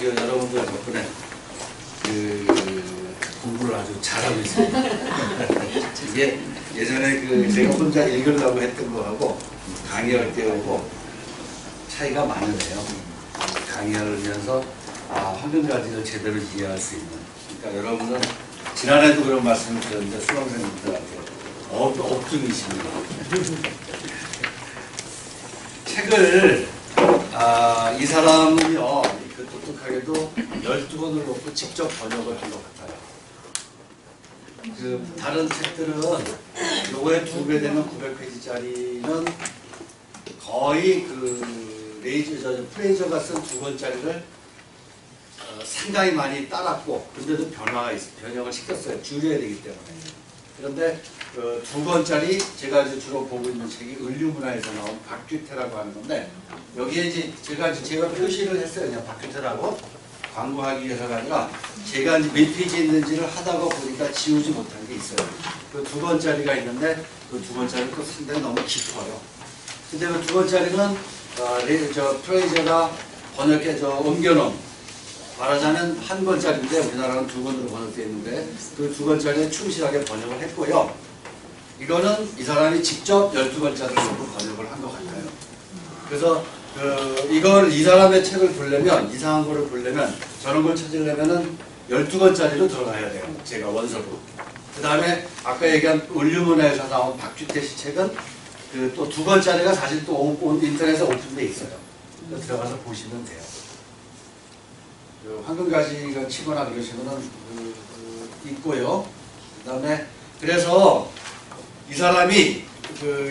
여러분들 덕분에 공부를 아주 잘하고 있습니다. 이게 예전에 제가 혼자 읽으려고 했던 거하고 강의할 때 오고 차이가 많으네요. 강의하면서 환경가지를 제대로 이해할 수 있는. 그러니까 여러분은 지난해도 그런 말씀을 드렸는데 수강생분들한테 업중이십니다. 책을 이 사람은요 독특하게도 12권을 놓고 직접 번역을 한 것 같아요. 다른 책들은 요거에 2배 되면 900페이지짜리는 거의 프레이저가 쓴 2권짜리를 상당히 많이 따랐고, 근데도 변형을 시켰어요. 줄여야 되기 때문에. 그런데 2권짜리 제가 이제 주로 보고 있는 책이 을류문화에서 나온 박규태라고 하는 건데, 여기에 이제 제가 표시를 했어요. 그냥 박규태라고 광고하기 위해서가 아니라 제가 이제 몇 페이지 있는지를 하다가 보니까 지우지 못한 게 있어요. 2권짜리가 있는데 그 2권짜리는 또 상당히 너무 깊어요. 근데 그 2권짜리는 프레이저가 옮겨놓은, 말하자면 1권짜리인데 우리나라는 2권으로 번역되어 있는데 그 2권짜리에 충실하게 번역을 했고요. 이거는 이 사람이 직접 12권짜리를 놓고 번역을 한 것 같아요. 그래서 이 사람의 책을 보려면, 이상한 거를 보려면, 저런 걸 찾으려면은 12권짜리로 들어가야 돼요. 제가 원서로. 그 다음에 아까 얘기한 을류문화에서 나온 박규태 씨 책은 또 2권짜리가 사실 또 인터넷에 오픈되어 있어요. 들어가서 보시면 돼요. 황금가지가 치거나 그러시면은 있고요. 그 다음에 그래서 이 사람이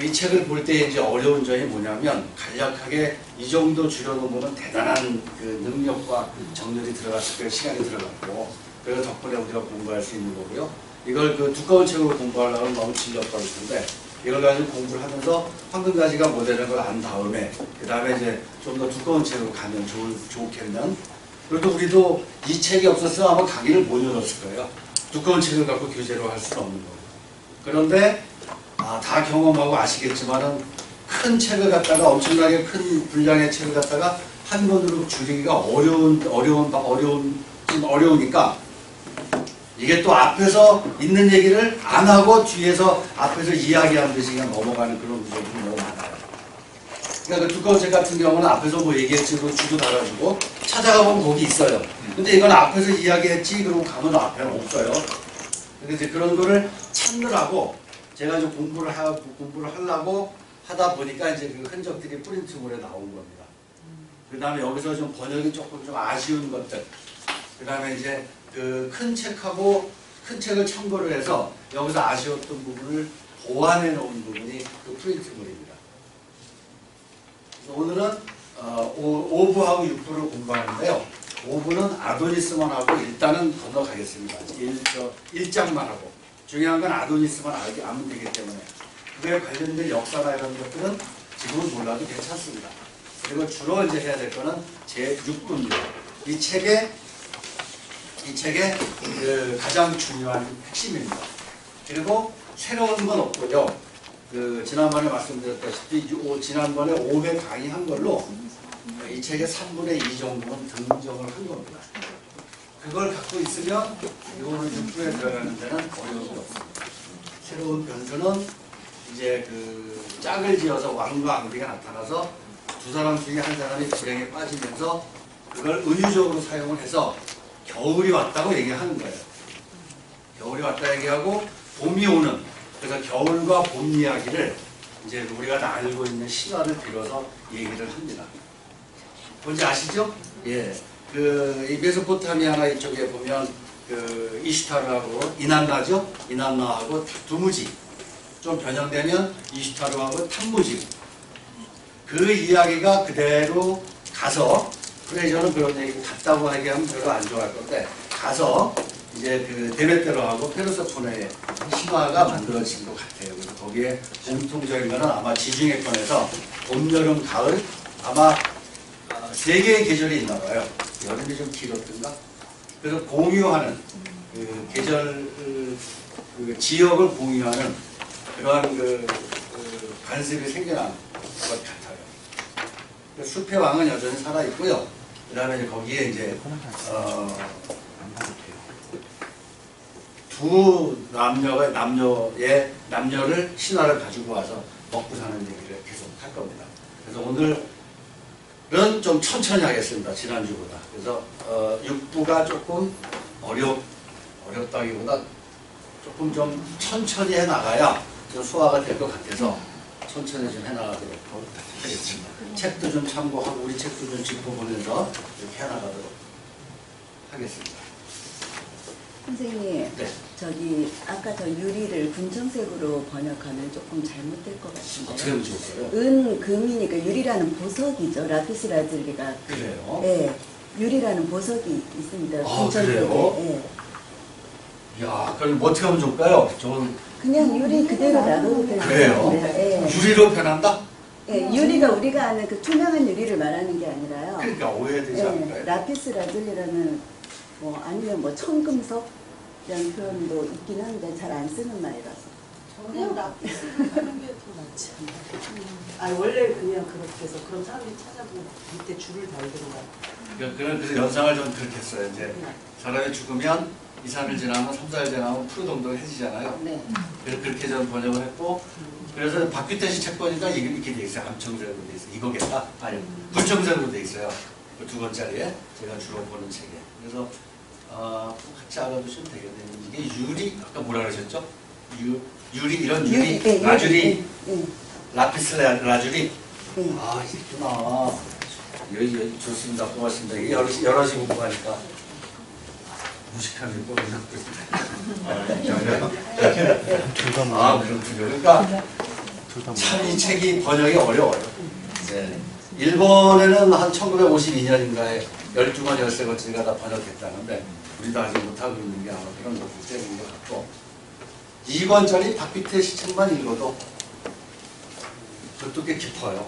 이 책을 볼 때 이제 어려운 점이 뭐냐면, 간략하게 이 정도 줄여놓으면 대단한 능력과 정렬이 들어갔을 거예요. 시간이 들어갔고, 그래서 덕분에 우리가 공부할 수 있는 거고요. 이걸 두꺼운 책으로 공부하려면 너무 질렸다고 했는데, 이걸 가지고 공부를 하면서 황금가지가 뭐되는 걸 안 다음에, 그 다음에 이제 좀 더 두꺼운 책으로 가면 좋겠는. 그래도 우리도 이 책이 없었으면 아마 강의를 못 열었을 거예요. 두꺼운 책을 갖고 교재로 할 수는 없는 거고. 그런데 다 경험하고 아시겠지만은 큰 책을 갖다가, 엄청나게 큰 분량의 책을 갖다가 한 권으로 줄이기가 어려우니까, 이게 또 앞에서 있는 얘기를 안 하고 뒤에서 앞에서 이야기하는 듯이 그냥 넘어가는 그런 구조들이 너무 많아요. 그러니까 두꺼운 책 같은 경우는 앞에서 뭐 얘기했지 그러고 주도 달아주고 찾아가 보면 거기 있어요. 근데 이건 앞에서 이야기했지 그러고 가면 앞에는 없어요. 근데 이제 그런 거를 찾느라고 제가 이제 공부를 하려고 하다 보니까 이제 그 흔적들이 프린트물에 나온 겁니다. 그 다음에 여기서 좀 번역이 조금 좀 아쉬운 것들. 그 다음에 이제 큰 책을 참고를 해서 여기서 아쉬웠던 부분을 보완해 놓은 부분이 그 프린트물입니다. 오늘은 5부하고 6부를 공부하는데요. 5부는 아도니스만 하고 일단은 건너가겠습니다. 1장만 하고. 중요한 건 아도니스만 알면 되기 때문에 그에 관련된 역사나 이런 것들은 지금은 몰라도 괜찮습니다. 그리고 주로 이제 해야 될 거는 제6부입니다. 이 책의 가장 중요한 핵심입니다. 그리고 새로운 건 없고요. 지난번에 말씀드렸다시피 지난번에 500 강의한 걸로 이 책의 3분의 2 정도는 등정을 한 겁니다. 그걸 갖고 있으면 이거는 6부에 들어가는 데는 어려움이 없습니다. 새로운 변수는 이제 짝을 지어서 왕과 앙비가 나타나서 두 사람 중에 한 사람이 불행에 빠지면서 그걸 은유적으로 사용을 해서 겨울이 왔다고 얘기하는 거예요. 겨울이 왔다 얘기하고 봄이 오는, 그래서 겨울과 봄 이야기를 이제 우리가 다 알고 있는 신화를 빌어서 얘기를 합니다. 뭔지 아시죠? 예. 이 메소포타미아나 이쪽에 보면 이슈타르하고 이난나죠? 이난나하고 두무지. 좀 변형되면 이슈타르하고 탐무지. 그 이야기가 그대로 가서, 프레이저는 그런 얘기 같다고 얘기하면 별로 안 좋아할 건데, 가서 이제 데메테로하고 페르세포네의 신화가 만들어진 것 같아요. 그래서 거기에 공통적인 거는 아마 지중해권에서 봄, 여름, 가을, 아마 3개의 계절이 있나 봐요. 여름이 좀 길었던가? 그래서 공유하는 계절 지역을 공유하는 그러한 관습이 생겨난 것 같아요. 숲의 왕은 여전히 살아있고요. 그다음에 이제 거기에 이제 두 남녀를 신화를 가지고 와서 먹고 사는 얘기를 계속 할 겁니다. 그래서 오늘은 좀 천천히 하겠습니다. 지난주보다. 그래서 6부가 조금 어렵다기보다 조금 좀 천천히 해나가야 좀 소화가 될 것 같아서 천천히 좀 해나가도록 하겠습니다. 책도 좀 참고하고 우리 책도 좀 짚어보면서 이렇게 해나가도록 하겠습니다. 선생님, 네. 저기 아까 저 유리를 분청색으로 번역하면 조금 잘못될 것 같은데요. 어떻게 하면 좋을까요? 금이니까 유리라는 보석이죠. 라피스 라즐리가. 그래요? 네, 유리라는 보석이 있습니다. 아, 분청색에. 그래요? 네. 야, 그럼 어떻게 하면 좋을까요? 저는 그냥 유리 그대로 놔둬도 될 것 그래요? 같은데요. 네. 유리로 변한다? 네, 유리가 우리가 아는 그 투명한 유리를 말하는 게 아니라요. 그러니까 오해되지 않을까요? 라피스 라즐리라는 뭐 아니면 뭐 청금석이라는 표현도 있긴 한데 잘 안 쓰는 말이라서. 그냥 라피스를 하는 게 더 낫지 않나? 아 원래 그냥 그렇게 해서 그럼 사람들이 찾아보고 밑에 줄을 달든가. 그래서 연상을 좀 그렇게 했어요. 이제 사람이 죽으면 2, 3일 지나면 3, 4일 지나면 푸르동동 해지잖아요. 네. 그래서 그렇게 좀 번역을 했고 그래서 박규태 씨 책 보니까 이렇게 돼 있어요. 암청색으로 돼 있어요. 이거겠다? 아니요. 불청색으로 돼 있어요. 그 두 번짜리에 제가 주로 보는 책에. 그래서 같이 알아두시면 되겠네요. 이게 유리, 아까 뭐라 그러셨죠? 유리, 이런 유리, 네, 라주리, 네. 라피스 라주리. 네. 아, 있구나. 여기 좋습니다. 고맙습니다. 이게 여럿이 공부하니까 무식함이 뽀르는 아, 그렇군요. 그러니까 참 이 책이 번역이 어려워요. 네. 일본에는 한 1952년인가에 12권 13권째가 다 번역했다는데 우리도 아직 못하고 있는 게 아마 그런 것들 때문인 것 같고 2권짜리 박규태 씨 책만 읽어도 그것도 꽤 깊어요.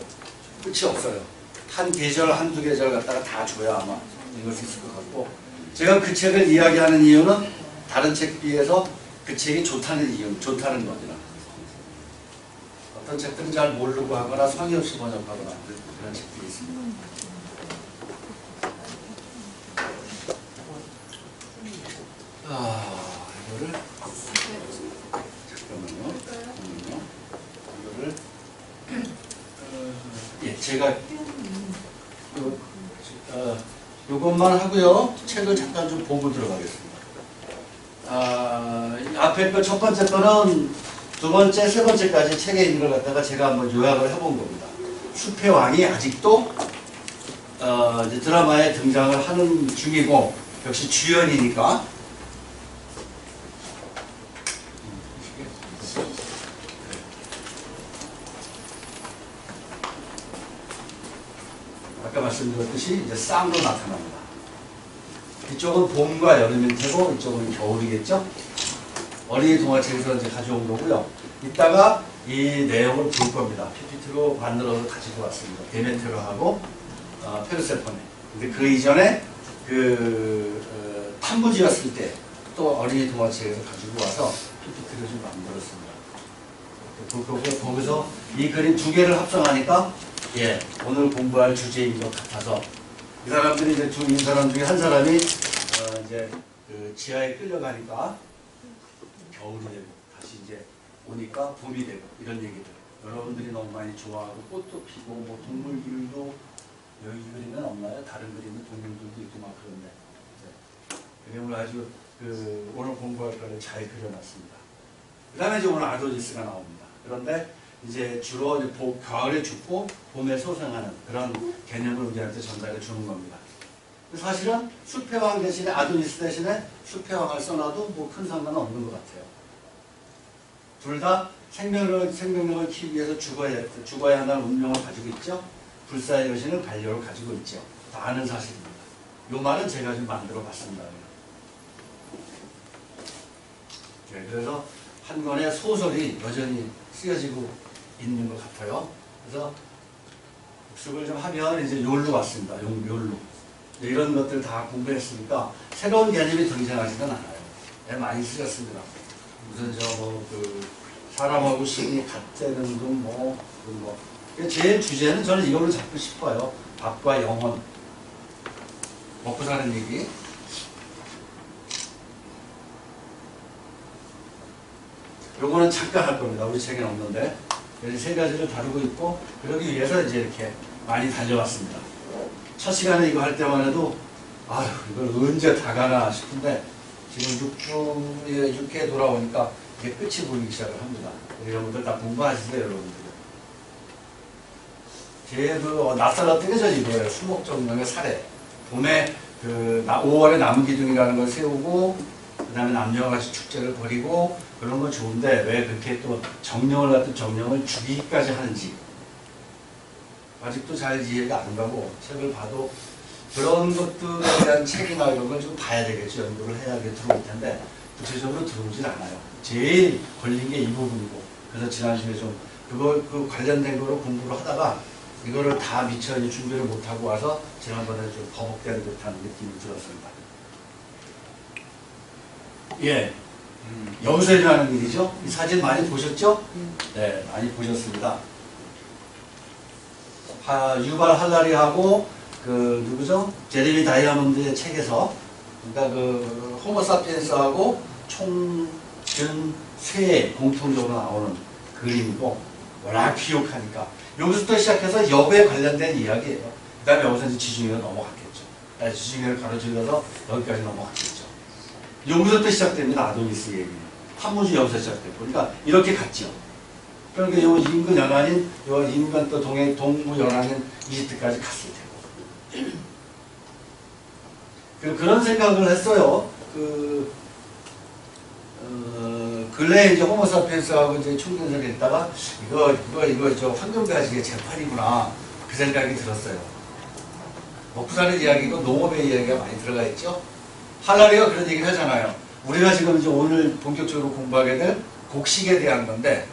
끝이 없어요. 한 계절, 한두 계절 갖다가 다 줘야 아마 읽을 수 있을 것 같고 제가 그 책을 이야기하는 이유는 다른 책 비해서 그 책이 좋다는 좋다는 겁니다. 어떤 책들은 잘 모르고 하거나 성의 없이 번역하거나 그런 책들이 있습니다. 이거를 잠깐만요. 이거를 제가 요것만 하고요. 책을 잠깐 좀 보고 들어가겠습니다. 앞에 거 첫 번째 거는 두 번째, 세 번째까지 책에 있는 걸 갖다가 제가 한번 요약을 해본 겁니다. 숲의 왕이 아직도 이제 드라마에 등장을 하는 중이고 역시 주연이니까 아까 말씀드렸듯이 이제 쌍으로 나타납니다. 이쪽은 봄과 여름일 테고 이쪽은 겨울이겠죠? 어린이 동화책에서 이제 가져온 거고요. 이따가 이 내용을 볼 겁니다. PPT로 만들어서 가지고 왔습니다. 데메테로하고 페르세포네. 근데 그 이전에 탐부지였을 때 또 어린이 동화책에서 가지고 와서 PPT를 좀 만들었습니다. 거기서 이 그림 두 개를 합성하니까 오늘 공부할 주제인 것 같아서 이 사람들이 이제 이 사람 중에 한 사람이 이제 그 지하에 끌려가니까 겨울이 되고 다시 이제 오니까 봄이 되고 이런 얘기들 여러분들이 너무 많이 좋아하고 꽃도 피고 뭐 동물들도 여기 그림은 없나요? 다른 그림은 동물들도 있고 막 그런데 그림을 아주 오늘 공부할 거를 잘 그려놨습니다. 그 다음에 이제 오늘 아도니스가 나옵니다. 그런데 이제 주로 이제 가을에 죽고 봄에 소생하는 그런 개념을 우리한테 전달해 주는 겁니다. 사실은 숲의 왕 대신에 아도니스 대신에 숲의 왕을 써놔도 뭐 큰 상관은 없는 것 같아요. 둘 다 생명력을 키우기 위해서 죽어야 하는 운명을 가지고 있죠. 불사의 여신은 반려를 가지고 있죠. 다 아는 사실입니다. 이 말은 제가 좀 만들어 봤습니다. 그래서 한 권의 소설이 여전히 쓰여지고 있는 것 같아요. 그래서 복습을 좀 하면 이제 욜로 왔습니다. 욜로. 이런 것들 다 공부했으니까 새로운 개념이 등장하지는 않아요. 많이 쓰였습니다. 무슨 사람하고 신이 같다는 등 제일 주제는 저는 이걸로 잡고 싶어요. 밥과 영혼. 먹고 사는 얘기. 요거는 잠깐 할 겁니다. 우리 책에는 없는데. 여기 세 가지를 다루고 있고, 그러기 위해서 이제 이렇게 많이 달려왔습니다. 첫 시간에 이거 할 때만 해도, 아휴, 이걸 언제 다 가나 싶은데, 지금 6회 돌아오니까 이게 끝이 보이기 시작을 합니다. 여러분들 다 공부하시세요, 여러분들. 제 낯설어 뜨개져진 거예요. 수목정령의 사례. 봄에 5월에 남기둥이라는 걸 세우고, 그 다음에 남녀와 같이 축제를 벌이고, 그런 건 좋은데 왜 그렇게 또 정령을 갖던 정령을 죽이기까지 하는지 아직도 잘 이해가 안 가고, 책을 봐도 그런 것들에 대한 책이나 이런 걸 좀 봐야 되겠죠. 연구를 해야 들어올 텐데 구체적으로 들어오질 않아요. 제일 걸린 게 이 부분이고, 그래서 지난 시간에 좀 그 관련된 거로 공부를 하다가 이거를 다 미처 준비를 못하고 와서 지난번에 좀 버벅대는 듯한 느낌이 들었습니다. 예. 여기서 일어나는 일이죠. 이 사진 많이 보셨죠? 네, 많이 보셨습니다. 유발 할라리하고 누구죠? 제레미 다이아몬드의 책에서, 그러니까 호모사피엔스하고 총균쇠 공통적으로 나오는 그림이고, 워낙 귀욕하니까 여기서부터 시작해서 여부에 관련된 이야기예요. 그 다음에 여기서 이제 지중해로 넘어갔겠죠. 지중해를 가로질러서 여기까지 넘어갔겠죠. 여기서부터 시작됩니다. 아도니스 얘기. 판무주 여기서 시작됐고. 그러니까 이렇게 갔죠. 그러니까 요 인근 연안인, 요 인근 또 동부 연안인 이집트까지 갔을 테고. 그런 생각을 했어요. 근래에 이제 호모사피엔스하고 이제 총견설이 있다가, 이거 저 황금가지의 재판이구나. 그 생각이 들었어요. 먹고 사는 이야기고 농업의 이야기가 많이 들어가 있죠. 할라리가 그런 얘기를 하잖아요. 우리가 지금 이제 오늘 본격적으로 공부하게 될 곡식에 대한 건데,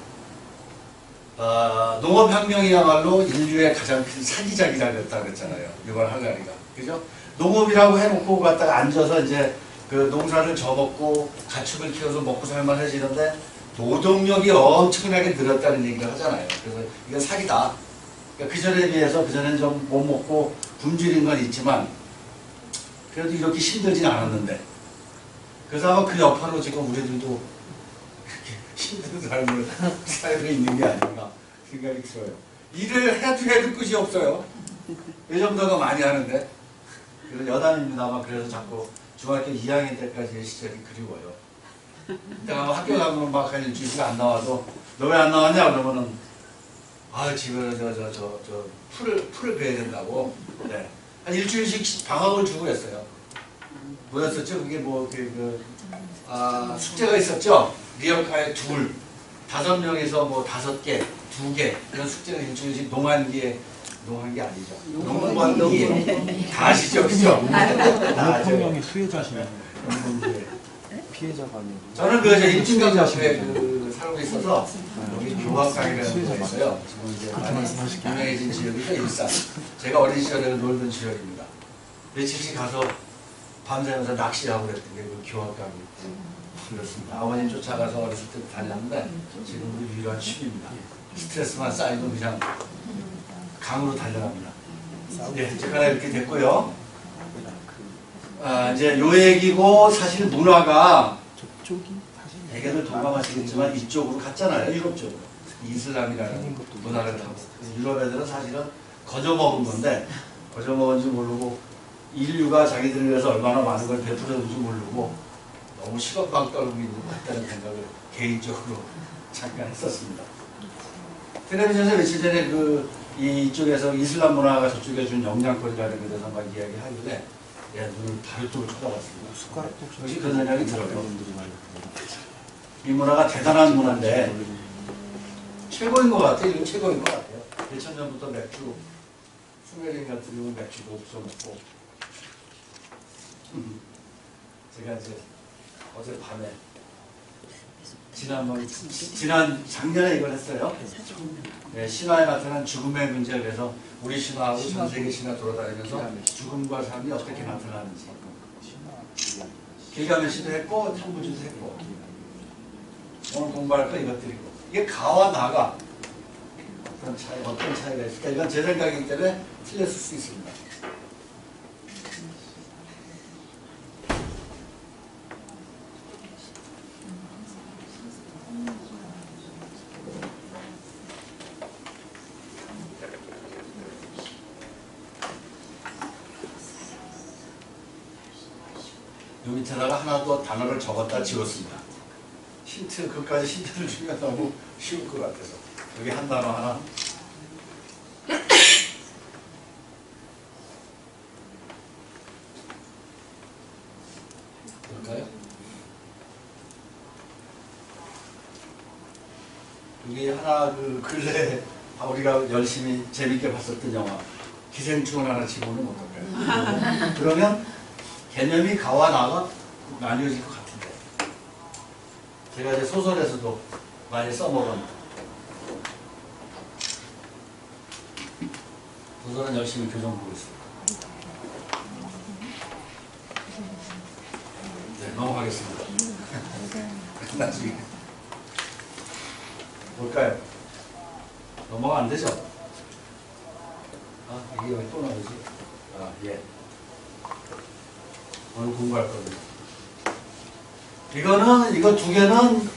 농업혁명이야말로 인류의 가장 큰 사기작이라 그랬잖아요. 유발 할라리가. 그죠? 농업이라고 해놓고 갖다가 앉아서 이제 농사를 져먹고 가축을 키워서 먹고 살만해지는데 노동력이 엄청나게 늘었다는 얘기를 하잖아요. 그래서 이건 사기다. 그러니까 그전에 비해서 그전에는 좀 못 먹고 굶주린 건 있지만 그래도 이렇게 힘들진 않았는데, 그래서 아마 그 여파로 지금 우리들도 그렇게 힘든 삶을 살고 있는 게 아닌가 생각이 들어요. 일을 해도 끝이 없어요. 예전보다 많이 하는데. 그래서 여담입니다만, 그래서 자꾸 중학교 2학년 때까지의 시절이 그리워요. 내가 학교 가면 막 한 일주일씩 안 나와도, 너 왜 안 나왔냐? 그러면은, 집에 풀을 베야 된다고. 네. 한 일주일씩 방학을 주고 그랬어요. 뭐였었죠? 그게 숙제가 있었죠? 리어카에 5명에서 5개, 2개, 이런 숙제가 일주일씩 농한기에 아니죠. 농번기에. 다 아시죠? 그죠? 농업혁명의 수혜자시네요. 피해자가 아니고. 저는 일진강 옆에 살고 있어서 여기 교학강이라는 곳에 있어요. 지금 이제 많이 유명해진 지역이죠, 일산. 제가 어린 시절에 놀던 지역입니다. 며칠씩 가서 밤새면서 낚시하고 그랬던 게 교학강이 그렇습니다. 아버님 쫓아가서 어렸을 때 다녔는데 지금도 유일한 취미입니다. 스트레스만 쌓이면 그냥 강으로 달려갑니다. 네, 제가 이렇게 됐고요. 이제 요 얘기고, 사실 문화가 대개들 동감하시겠지만 이쪽으로 갔잖아요. 유럽 쪽으로. 이슬람이라는 문화를 타고. 유럽 애들은 사실은 거저먹은 건데, 거저먹은지 모르고 인류가 자기들을 위해서 얼마나 많은 걸 베풀었는지 모르고 너무 식은빵 떨고 있는 것 같다는 생각을 개인적으로 잠깐 했었습니다. 텔레비전에서 며칠 전에 이쪽에서 이슬람 문화가 저쪽에 준 영향권이라는 것에 대해서 막 이야기하길래 눈을 바로 쪽으로 쳐다봤습니다. 역시 그런 생각이 들어요. 이 문화가 대단한 문화인데 최고인 것 같아요. 이건 최고인 것 같아요. 2000년부터 맥주, 수메링 같은 경우는 맥주도 없어먹고, 제가 이제 어젯밤에 작년에 이걸 했어요. 네, 신화에 나타난 죽음의 문제에 대해서 우리 신화하고 전 세계 신화 돌아다니면서 죽음과 삶이 어떻게 나타나는지 길가메시도 했고 탐구주도 했고, 오늘 공부할 거 이것들이고, 이게 가와 나가 어떤 차이가 있을까? 이건 제 생각이기 때문에 틀렸을 수 있습니다. 요 밑에다가 하나 더 단어를 적었다 지웠습니다. 힌트, 그까지 힌트를 주면 너무 쉬울 것 같아서. 여기 한 단어 하나. 볼까요? 여기 하나 그 근래 우리가 열심히 재밌게 봤었던 영화 기생충을 하나 집어넣으면 어떨까요? 그러면 개념이 가와 나가 나뉘어질 것 같은데 제가 이제 소설에서도 많이 써먹은 소설은 열심히 교정 보고 있습니다. 네, 넘어가겠습니다. 나중에 뭘까요? 넘어가 안 되죠? 아, 이게 왜 또 나오지? 아, 예. 오늘 공부할 겁니다. 이거 두 개는,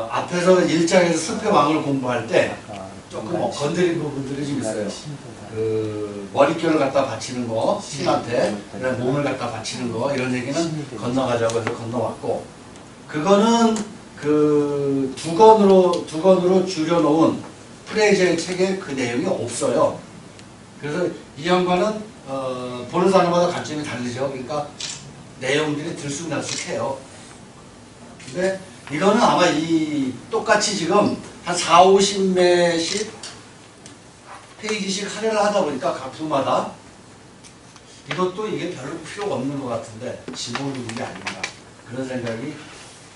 앞에서 1장에서 숲의 왕을 공부할 때 조금 건드린 부분들이 좀 있어요. 그, 머릿결을 갖다 바치는 거, 신한테, 그다음에 몸을 갖다 바치는 거, 이런 얘기는 건너가자고 해서 건너왔고, 그거는 그 두 권으로 줄여놓은 프레이저의 책에 그 내용이 없어요. 그래서 이 양반은 보는 사람마다 관점이 다르죠. 그러니까 내용들이 들쑥날쑥해요. 근데 이거는 아마 똑같이 지금 한 4, 50매씩 페이지씩 할애를 하다 보니까 각부마다 이것도 이게 별로 필요가 없는 것 같은데 집어넣는 게 아닌가 그런 생각이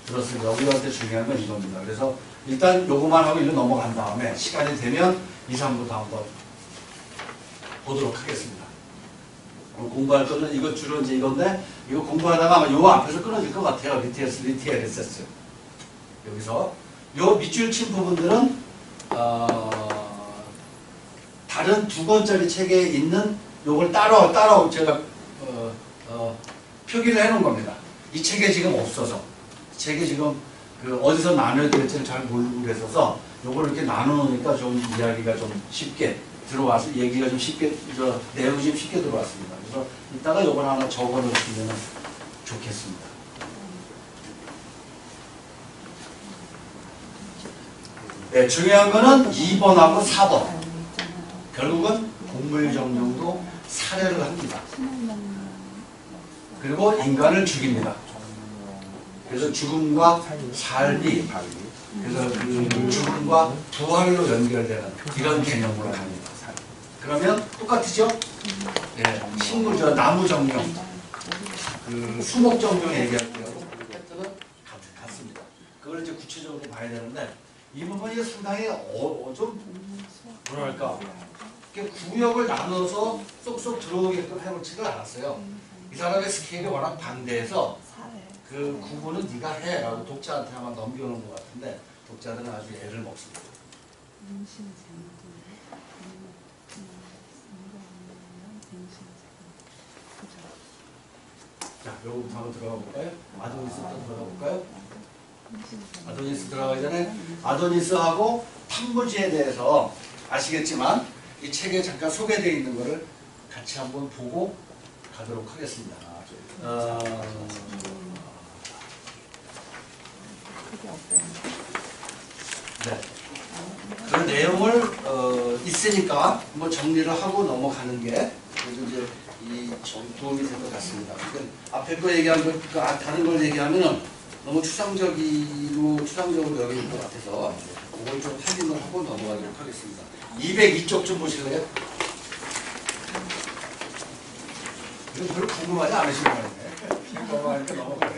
들었습니다. 우리한테 중요한 건 이겁니다. 그래서 일단 요거만 하고 일로 넘어간 다음에 시간이 되면 2, 3부터 한번 보도록 하겠습니다. 공부할 거는 이거 주로 이제 이건데 이거 공부하다가 아마 요 앞에서 끊어질 것 같아요. 리티에르세스 여기서 요 밑줄 친 부분들은 다른 2권짜리 책에 있는 요걸 따로 제가 표기를 해놓은 겁니다. 이 책에 지금 없어서 책에 지금 그 어디서 나눠야 될지를 잘 모르고 그래서 요걸 이렇게 나눠놓으니까 좀 이야기가 좀 쉽게 들어와서 얘기가 좀 쉽게 내용이 좀 쉽게 들어왔습니다. 그래서 이따가 요걸 하나 적어놓으시면 좋겠습니다. 네, 중요한 거는 2번하고 4번. 결국은 곡물정령도 살해를 합니다. 그리고 인간을 죽입니다. 그래서 죽음과 삶이, 그래서 그 죽음과 부활로 연결되는 이런 개념으로 갑니다. 그러면 똑같으죠? 네, 나무 정령, 그 수목 정령 얘기할 때하고 패턴은 같습니다. 그걸 이제 구체적으로 봐야 되는데 이 부분이 상당히 좀 뭐랄까 구역을 나눠서 쏙쏙 들어오게끔 해놓지를 않았어요. 이 사람의 스케일이 워낙 방대해서 그 구분은 네가 해 라고 독자한테 아마 넘겨놓은 것 같은데 독자들은 아주 애를 먹습니다. 자, 요거부터 한번 들어가 볼까요? 아도니스부터 들어가 볼까요? 아도니스 들어가기 전에 아도니스하고 탐무지에 대해서 아시겠지만 이 책에 잠깐 소개되어 있는 거를 같이 한번 보고 가도록 하겠습니다. 네. 그 내용을 있으니까 한번 정리를 하고 넘어가는 게 그래도 이제 도움이 될 것 같습니다. 그러니까 앞에 거 얘기한 거, 다른 걸 얘기하면은 너무 추상적으로 여길 것 같아서 그걸 좀 확인을 하고 넘어가도록 하겠습니다. 202쪽 좀 보실래요? 이거 별로 궁금하지 않으신 거예요. 궁금하니까 넘어가네.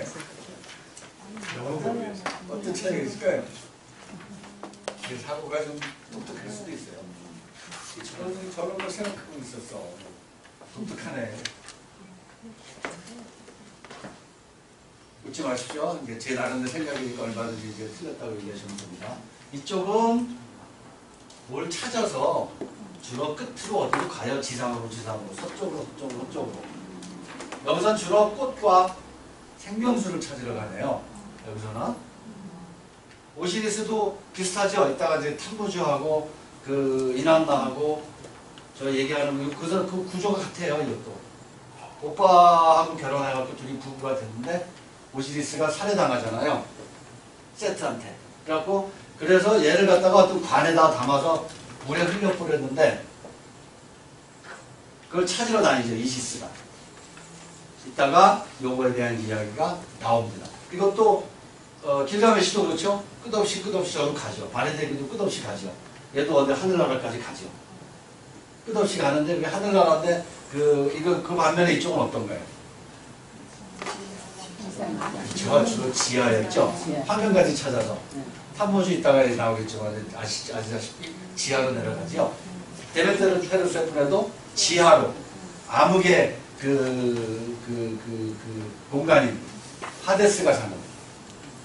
어떤 차이가 있을까요? 사고가 좀 독특할 수도 있어요. 저런 걸 생각하고 있었어. 독특하네. 웃지 마십시오. 이제 제 나름의 생각이니까 얼마든지 이제 틀렸다고 얘기하시면 됩니다. 이쪽은 뭘 찾아서 주로 끝으로 어디로 가요? 지상으로, 서쪽으로. 여기선 주로 꽃과 생명수를 찾으러 가네요. 여기서는 오시리스도 비슷하죠. 이따가 이제 탐부주하고 그 이난나하고 저 얘기하는 그 구조가 같아요. 이것도 오빠하고 결혼해갖고 둘이 부부가 됐는데 오시리스가 살해당하잖아요. 세트한테. 그래서 얘를 갖다가 어떤 관에다 담아서 물에 흘려버렸는데 그걸 찾으러 다니죠, 이시스가. 이따가 요거에 대한 이야기가 나옵니다. 이것도 길가메시도 그렇죠. 끝없이 저로 가죠. 바네데기도 끝없이 가죠. 얘도 어디 하늘나라까지 가죠. 끝없이 가는데 그 하늘나라인데 그 반면에 이쪽은 어떤가요? 저 주로 지하였죠. 화면까지 찾아서 탐모주 있다가 나오겠지만 아시다시피 지하로 내려가죠. 데메테르 페르세폰에도 지하로 암흑의 공간인 하데스가 사는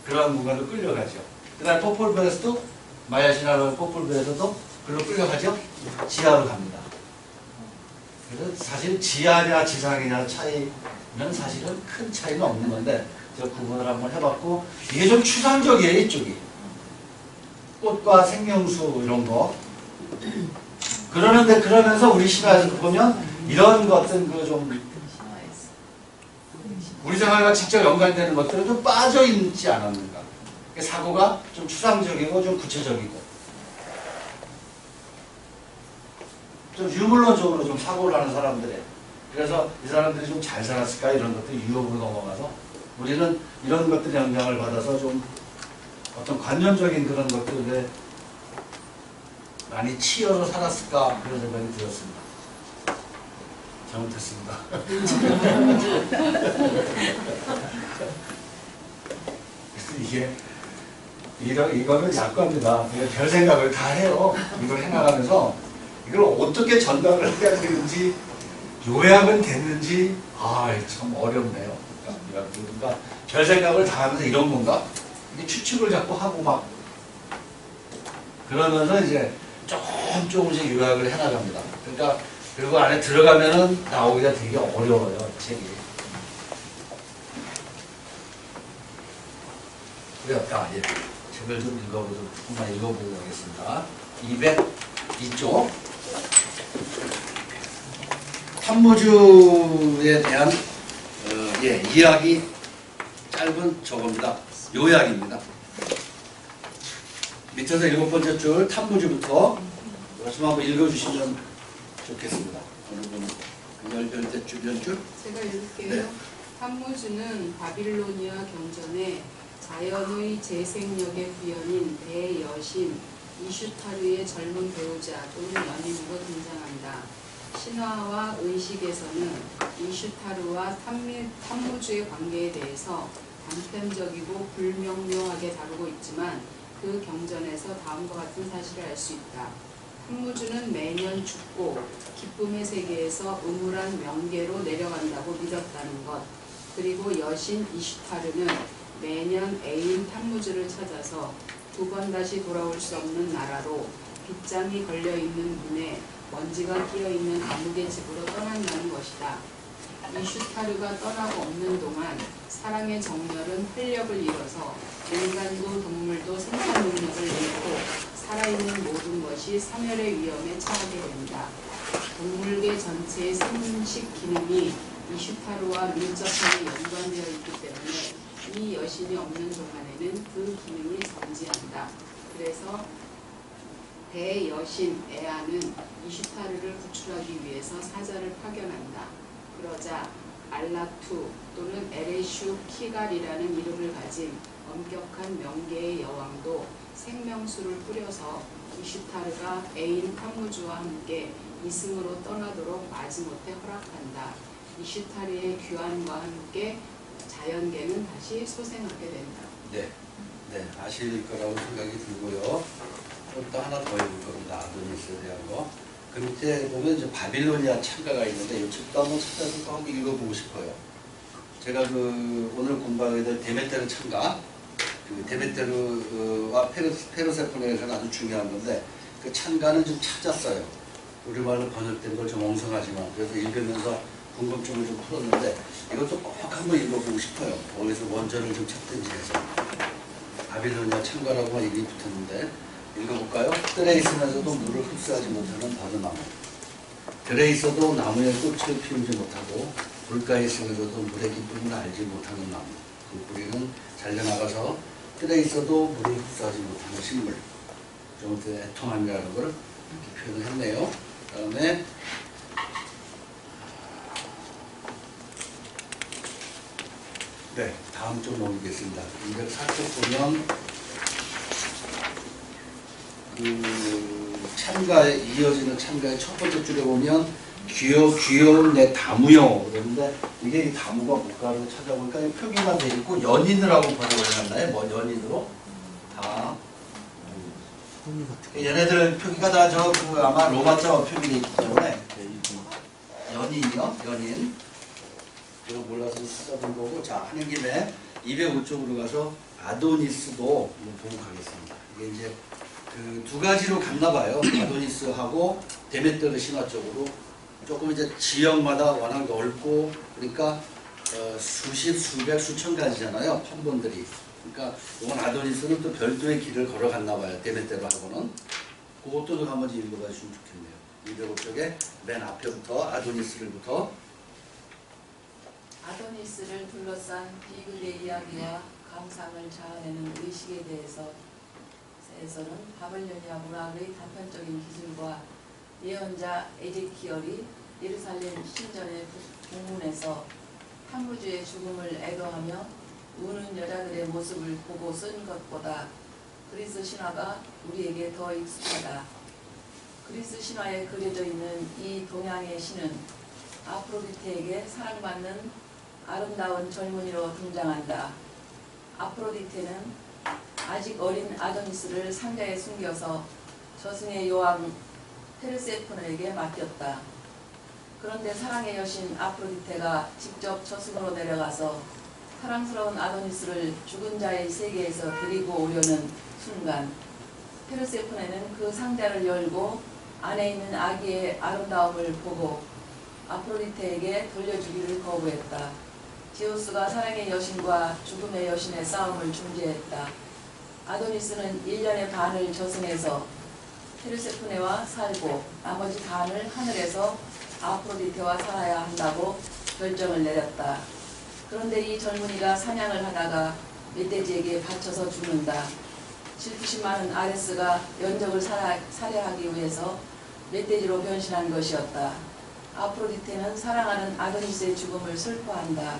그런 공간으로 끌려가죠. 그다음 포폴베에서도 마야시나라는 포폴베에서도 글로 끌려가죠. 지하로 갑니다. 그래서 사실 지하냐 지상이냐 차이는 사실은 큰 차이는 없는 건데 제가 구분을 한번 해봤고 이게 좀 추상적이에요. 이쪽이 꽃과 생명수 이런 거. 그러면서 우리 신화에서 보면 이런 것들 좀 우리 생활과 직접 연관되는 것들은 좀 빠져 있지 않았는가. 사고가 좀 추상적이고 좀 구체적이고 좀 유물론적으로 좀 사고를 하는 사람들의 그래서 이 사람들이 좀 잘 살았을까 이런 것들이 유혹으로 넘어가서 우리는 이런 것들의 영향을 받아서 좀 어떤 관념적인 그런 것들에 많이 치여서 살았을까 그런 생각이 들었습니다. 잘못했습니다. 이거는 약과입니다. 별 생각을 다 해요. 이걸 해나가면서 이걸 어떻게 전달을 해야 되는지 요약은 됐는지 참 어렵네요. 그러니까 별 생각을 다 하면서 이런 건가? 이게 추측을 자꾸 하고 막 그러면서 이제 조금씩 요약을 해나갑니다. 그러니까 그리고 안에 들어가면은 나오기가 되게 어려워요, 책이. 어렵다. 책을 좀 조금만 읽어보도록 하겠습니다. 202쪽. 탐무주에 대한 이야기 짧은 저겁니다. 요약입니다. 밑에서 7번째 줄 탐무주부터 말씀 한번 읽어주시면 좋겠습니다. 어느 분은 열변대 주변 줄? 제가 읽을게요. 네. 탐무주는 바빌로니아 경전에 자연의 재생력의 구현인 대여신 이슈타르의 젊은 배우자 또는 연인으로 등장한다. 신화와 의식에서는 이슈타르와 탐무주의 관계에 대해서 단편적이고 불명료하게 다루고 있지만 그 경전에서 다음과 같은 사실을 알 수 있다. 탐무주는 매년 죽고 기쁨의 세계에서 음울한 명계로 내려간다고 믿었다는 것. 그리고 여신 이슈타르는 매년 애인 탐무주를 찾아서 두 번 다시 돌아올 수 없는 나라로 빗장이 걸려있는 문에 먼지가 끼어있는 암흑의 집으로 떠난다는 것이다. 이슈타르가 떠나고 없는 동안 사랑의 정열은 활력을 잃어서 인간도 동물도 생산 능력을 잃고 살아있는 모든 것이 사멸의 위험에 처하게 된다. 동물계 전체의 생식 기능이 이슈타르와 밀접하게 연관되어 있기 때문에 이 여신이 없는 동안에는 그 기능이 정지한다. 그래서 대여신 에아는 이슈타르를 구출하기 위해서 사자를 파견한다. 그러자 알라투 또는 에레슈 키갈이라는 이름을 가진 엄격한 명계의 여왕도 생명수를 뿌려서 이슈타르가 애인 탐무주와 함께 이승으로 떠나도록 마지못해 허락한다. 이슈타르의 귀환과 함께 자연계는 다시 소생하게 된다. 네, 아실 거라고 생각이 들고요. 또 하나 더 읽을 겁니다. 아도니스에 대한 거. 그 밑에 보면 이제 바빌로니아 창가가 있는데 이 책도 한번 찾아서 또 한번 읽어보고 싶어요. 제가 오늘 공부하게 될 데메테르 창가, 그 데메테르와 페르세폰에서는 아주 중요한 건데 그 창가는 좀 찾았어요. 우리말로 번역된 걸 좀 엉성하지만 그래서 읽으면서 궁금증을 좀 풀었는데 이것도 꼭 한번 읽어보고 싶어요. 어디서 원전을 좀 찾든지 해서. 바빌로니아 창가라고만 이름이 붙었는데 읽어볼까요? 뜰에 있으면서도 물을 흡수하지 못하는 버드나무. 들에 있어도 나무에 꽃을 피우지 못하고 물가에 스며들어도 물의 기쁨을 알지 못하는 나무. 그 뿌리는 잘려나가서 들에 있어도 물을 흡수하지 못하는 식물. 좀 애통함이라는 걸 이렇게 표현을 했네요. 그다음에 네, 다음 쪽 넘기겠습니다. 204쪽 보면 찬가에 이어지는 찬가의 첫 번째 줄에 보면 귀여운 내 다무여 그러는데 이게 이 다무가 뭘까를 찾아보니까 표기만 돼 있고 연인이라고 번역을 해놨나요? 뭐 연인으로 다 얘네들 표기가 다 저 아마 로마자 표기돼 있기 때문에 연인이요, 연인. 제가 몰라서 찾아본 거고, 자 하는 김에 205쪽으로 가서 아도니스도 한번 보고 가겠습니다. 이게 이제 그 두 가지로 갔나 봐요. 아도니스하고 데메테르 신화 쪽으로 조금 이제 지역마다 워낙 넓고 그러니까 수십, 수백, 수천 가지잖아요. 판본들이. 그러니까 이건 아도니스는 또 별도의 길을 걸어갔나 봐요. 데메테르하고는. 그것도 좀 한번 읽어봐 주시면 좋겠네요. 205쪽에 맨 앞에부터 아도니스를부터 아도니스를 둘러싼 비글의 이야기와 감상을 자아내는 의식에 대해서는 바벨로니아 문학의 단편적인 기술과 예언자 에제키엘이 예루살렘 신전의 공문에서 탐무주의 죽음을 애도하며 우는 여자들의 모습을 보고 쓴 것보다 그리스 신화가 우리에게 더 익숙하다. 그리스 신화에 그려져 있는 이 동양의 신은 아프로디테에게 사랑받는 아름다운 젊은이로 등장한다. 아프로디테는 아직 어린 아도니스를 상자에 숨겨서 저승의 여왕 페르세포네에게 맡겼다. 그런데 사랑의 여신 아프로디테가 직접 저승으로 내려가서 사랑스러운 아도니스를 죽은 자의 세계에서 데리고 오려는 순간 페르세포네는 그 상자를 열고 안에 있는 아기의 아름다움을 보고 아프로디테에게 돌려주기를 거부했다. 제우스가 사랑의 여신과 죽음의 여신의 싸움을 중재했다. 아도니스는 1년의 반을 저승에서 페르세포네와 살고 나머지 반을 하늘에서 아프로디테와 살아야 한다고 결정을 내렸다. 그런데 이 젊은이가 사냥을 하다가 멧돼지에게 받쳐서 죽는다. 질투심 많은 아레스가 연적을 살해하기 위해서 멧돼지로 변신한 것이었다. 아프로디테는 사랑하는 아도니스의 죽음을 슬퍼한다.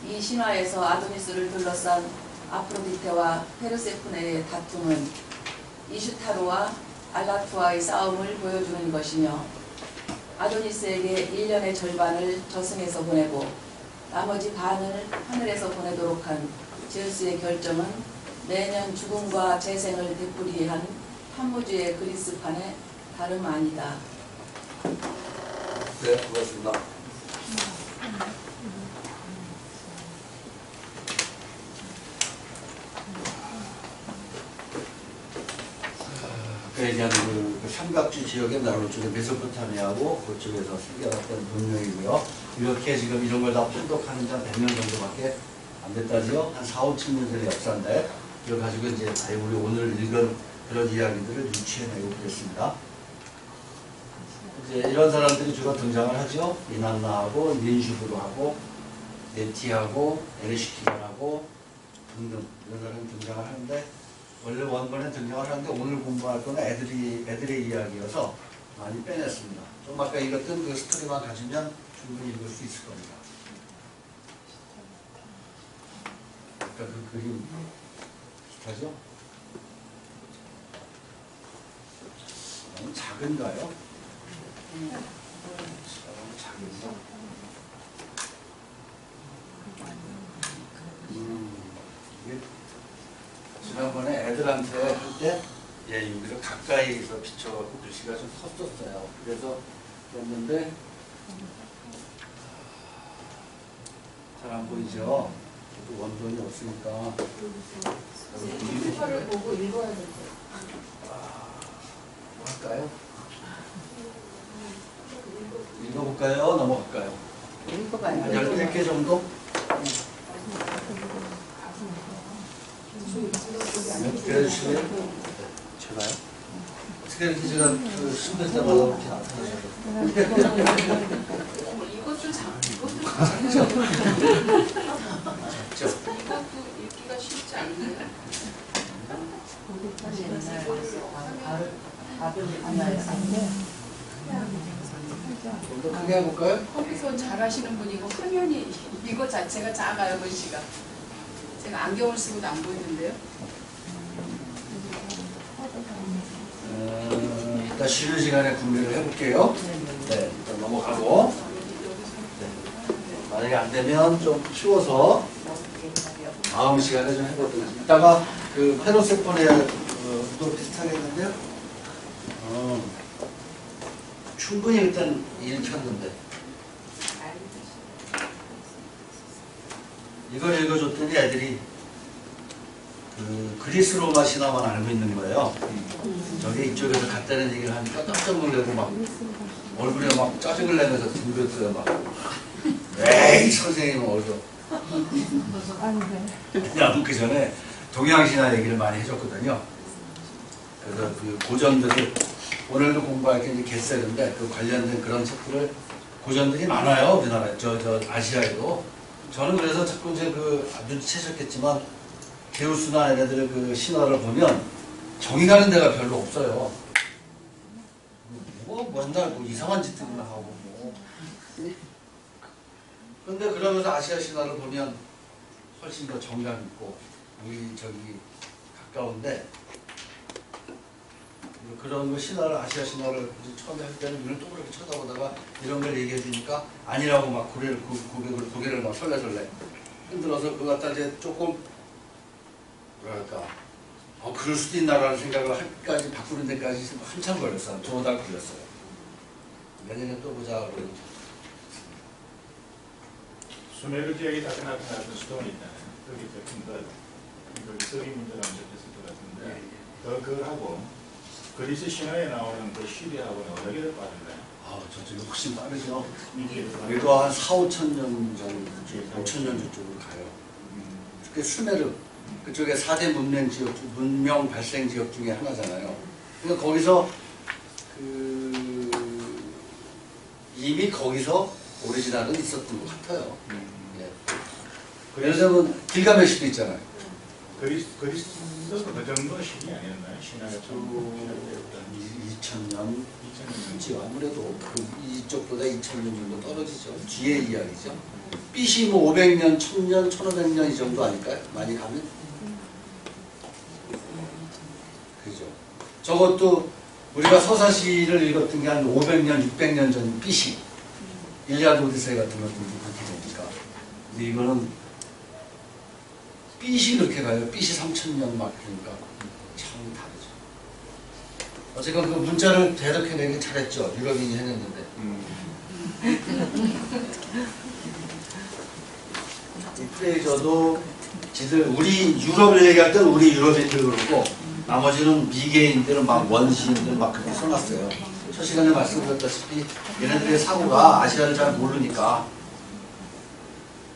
이 신화에서 아도니스를 둘러싼 아프로디테와 페르세포네의 다툼은 이슈타르와 알라투와의 싸움을 보여주는 것이며 아도니스에게 1년의 절반을 저승에서 보내고 나머지 반을 하늘에서 보내도록 한 제우스의 결정은 매년 죽음과 재생을 되풀이한 탐무주의 그리스판의 다름 아니다. 네, 고맙습니다. 그에 대한 그 삼각주 지역의 나로 쪽에 메소포타미아하고 그쪽에서 생겨났던 문명이고요. 이렇게 지금 이런 걸 다 판독하는 지 한 100년 정도밖에 안 됐다죠. 한 4, 5천 년의 역사인데 이걸 가지고 이제 우리 오늘 읽은 그런 이야기들을 유추해내고 그랬습니다. 이제 이런 사람들이 주로 등장을 하죠. 이난나하고 닌슈브루하고 네티하고 에레시키반하고 등등 이런 사람이 등장을 하는데 원래 원본에 등장을 하는데 오늘 공부할 거는 애들의 이야기여서 많이 빼냈습니다. 좀 아까 읽었던 그 스토리만 가지면 충분히 읽을 수 있을 겁니다. 아까 그 그림 비슷하죠? 너무 작은가요? 너무 작은가? 이게 지난번에 애들한테 할 때 여기를 가까이서 비춰갖고 글씨가 좀 컸었어요. 그래서 그랬는데 잘 안 보이죠? 저도 원본이 없으니까 이거를 보고 읽어야 될 거예요. 할까요? 읽어볼까요? 넘어갈까요? 읽어봐요. 한 11개 정도? 그래주시면 제가요? 어떻게 이렇게 제가 그 힘들 때마다 이렇게 나타나셔서. 이것도 이것도 읽기가 쉽지 않네요. 좀 더 크게 해볼까요? 거기서 잘하시는 분이고 화면이 이거 자체가 작아요, 글씨가. 제가 안경을 쓰고도 안 보이는데요. 일단 쉬는 시간에 구매를 해볼게요. 네, 일단 넘어가고. 네. 만약에 안 되면 좀 쉬워서 다음 시간에 좀 해보도록 하겠습니다. 이따가 그 페로세포네도 비슷하겠는데요. 충분히 일단 읽혔는데 이걸 읽어줬더니 애들이 그 그리스 로마 신화만 알고 있는 거예요. 저게 이쪽에서 같다는 얘기를 하니까 깜짝 놀라고 막 얼굴에 막 짜증을 내면서 둥글어요 막. 에이 선생님 얼굴. 그냥 그 전에 동양 신화 얘기를 많이 해줬거든요. 그래서 그 고전들을 오늘도 공부할 게 이제 개셀인데 그 관련된 그런 책들을 고전들이 많아요 우리나라에 저 아시아에도. 저는 그래서 자꾸 이제 그 눈치채셨겠지만 게우스나 얘네들 그 신화를 보면 정이 가는 데가 별로 없어요. 뭐 맨날 뭐 이상한 짓들만 하고 뭐. 근데 그러면서 아시아 신화를 보면 훨씬 더 정감 있고 우리 저기 가까운데. 그런 거 신화를 아시아 신화를 처음에 할 때는 눈을 동그랗게 쳐다보다가 이런 걸 얘기해 주니까 아니라고 막 고개를 막 설레설레 흔들어서 그거 갖다 이제 조금 뭐랄까 그럴 수도 있나라는 생각을 할까지 바꾸는 데까지 한참 걸렸어요. 2달 걸렸어요. 내년에 또 보자 그러고. 수메르 지역에 다시 나타나는 수도원이 있잖아요. 여기 저기 서리 문제가 언급됐을 것 같은데 그거하고 그리스 신화에 나오는 그 시리아하고는 어느 게 더 빠른가요? 저쪽이 훨씬 빠르죠. 그래도 한 4,5천 년 정도, 5천 년 쪽으로 가요. 그 수메르, 그쪽에 4대 문명 발생 지역 중에 하나잖아요. 그러니까 거기서 이미 거기서 오리지널은 있었던 것 같아요. 예. 예를 들면 길가메시도 있잖아요. 그리스도 그 정도 시기 아니었나요? 신화가 좀 2000년 그렇죠. 아무래도 이쪽보다 2000년 정도 떨어지죠. 뒤의 이야기죠. BC 뭐 500년, 1000년, 1500년 이 정도 아닐까요? 많이 가면? 그죠. 저것도 우리가 서사시를 읽었던 게 한 500년, 600년 전 BC. 일리아드 오디세이 같은 것도 그렇게 되니까. 근데 이거는 BC 그렇게 가요. BC 3000년 막 그러니까 참 다르죠. 어쨌건 그 문자를 대독해내기 잘했죠. 유럽인이 해냈는데. 이 프레이저도 지들 우리 유럽을 얘기할 때는 우리 유럽인들 그러고 나머지는 미개인들은 막 원시인들 막 그렇게 써놨어요. 첫 시간에 말씀드렸다시피 얘네들의 사고가 아시아를 잘 모르니까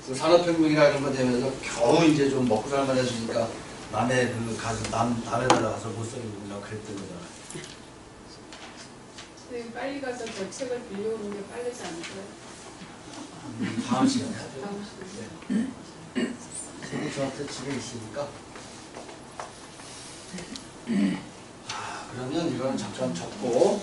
그 산업혁명이나 이런 거 되면서 겨우 이제 좀 먹고 살만해지니까 남의 남의 나라 가서 못 살고 그냥 그랬던 거잖아요. 선생님 빨리 가서 저 책을 빌려오는 게 빠르지 않을까요? 다음 시간에 하죠. 다음 시간에. 책이 저한테 집에 있으니까. 그러면 이거는 잠깐 접고.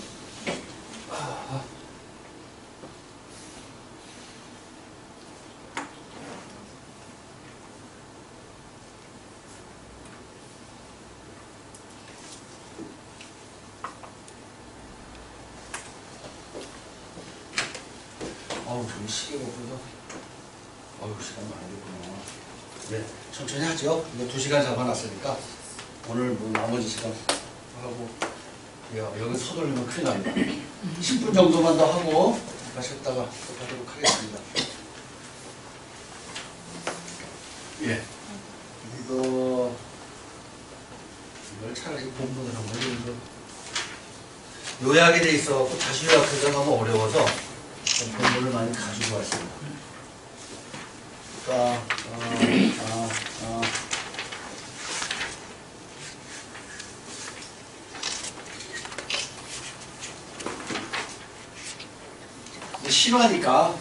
좀 시계 보고요. 시간 많이 됐구나. 네, 천천히 하죠. 이제 2시간 잡아놨으니까 오늘 뭐 나머지 시간 하고 여기 서둘리면 큰일 납니다. 10분 정도만 더 하고 마셨다가 또 가도록 하겠습니다. 예. 이걸 차라리 본문을 한번 해보죠. 요약이 돼 있어갖고 다시 요약하기가 너무 어려워서 본문을 많이 가지고 왔습니다. 신화니까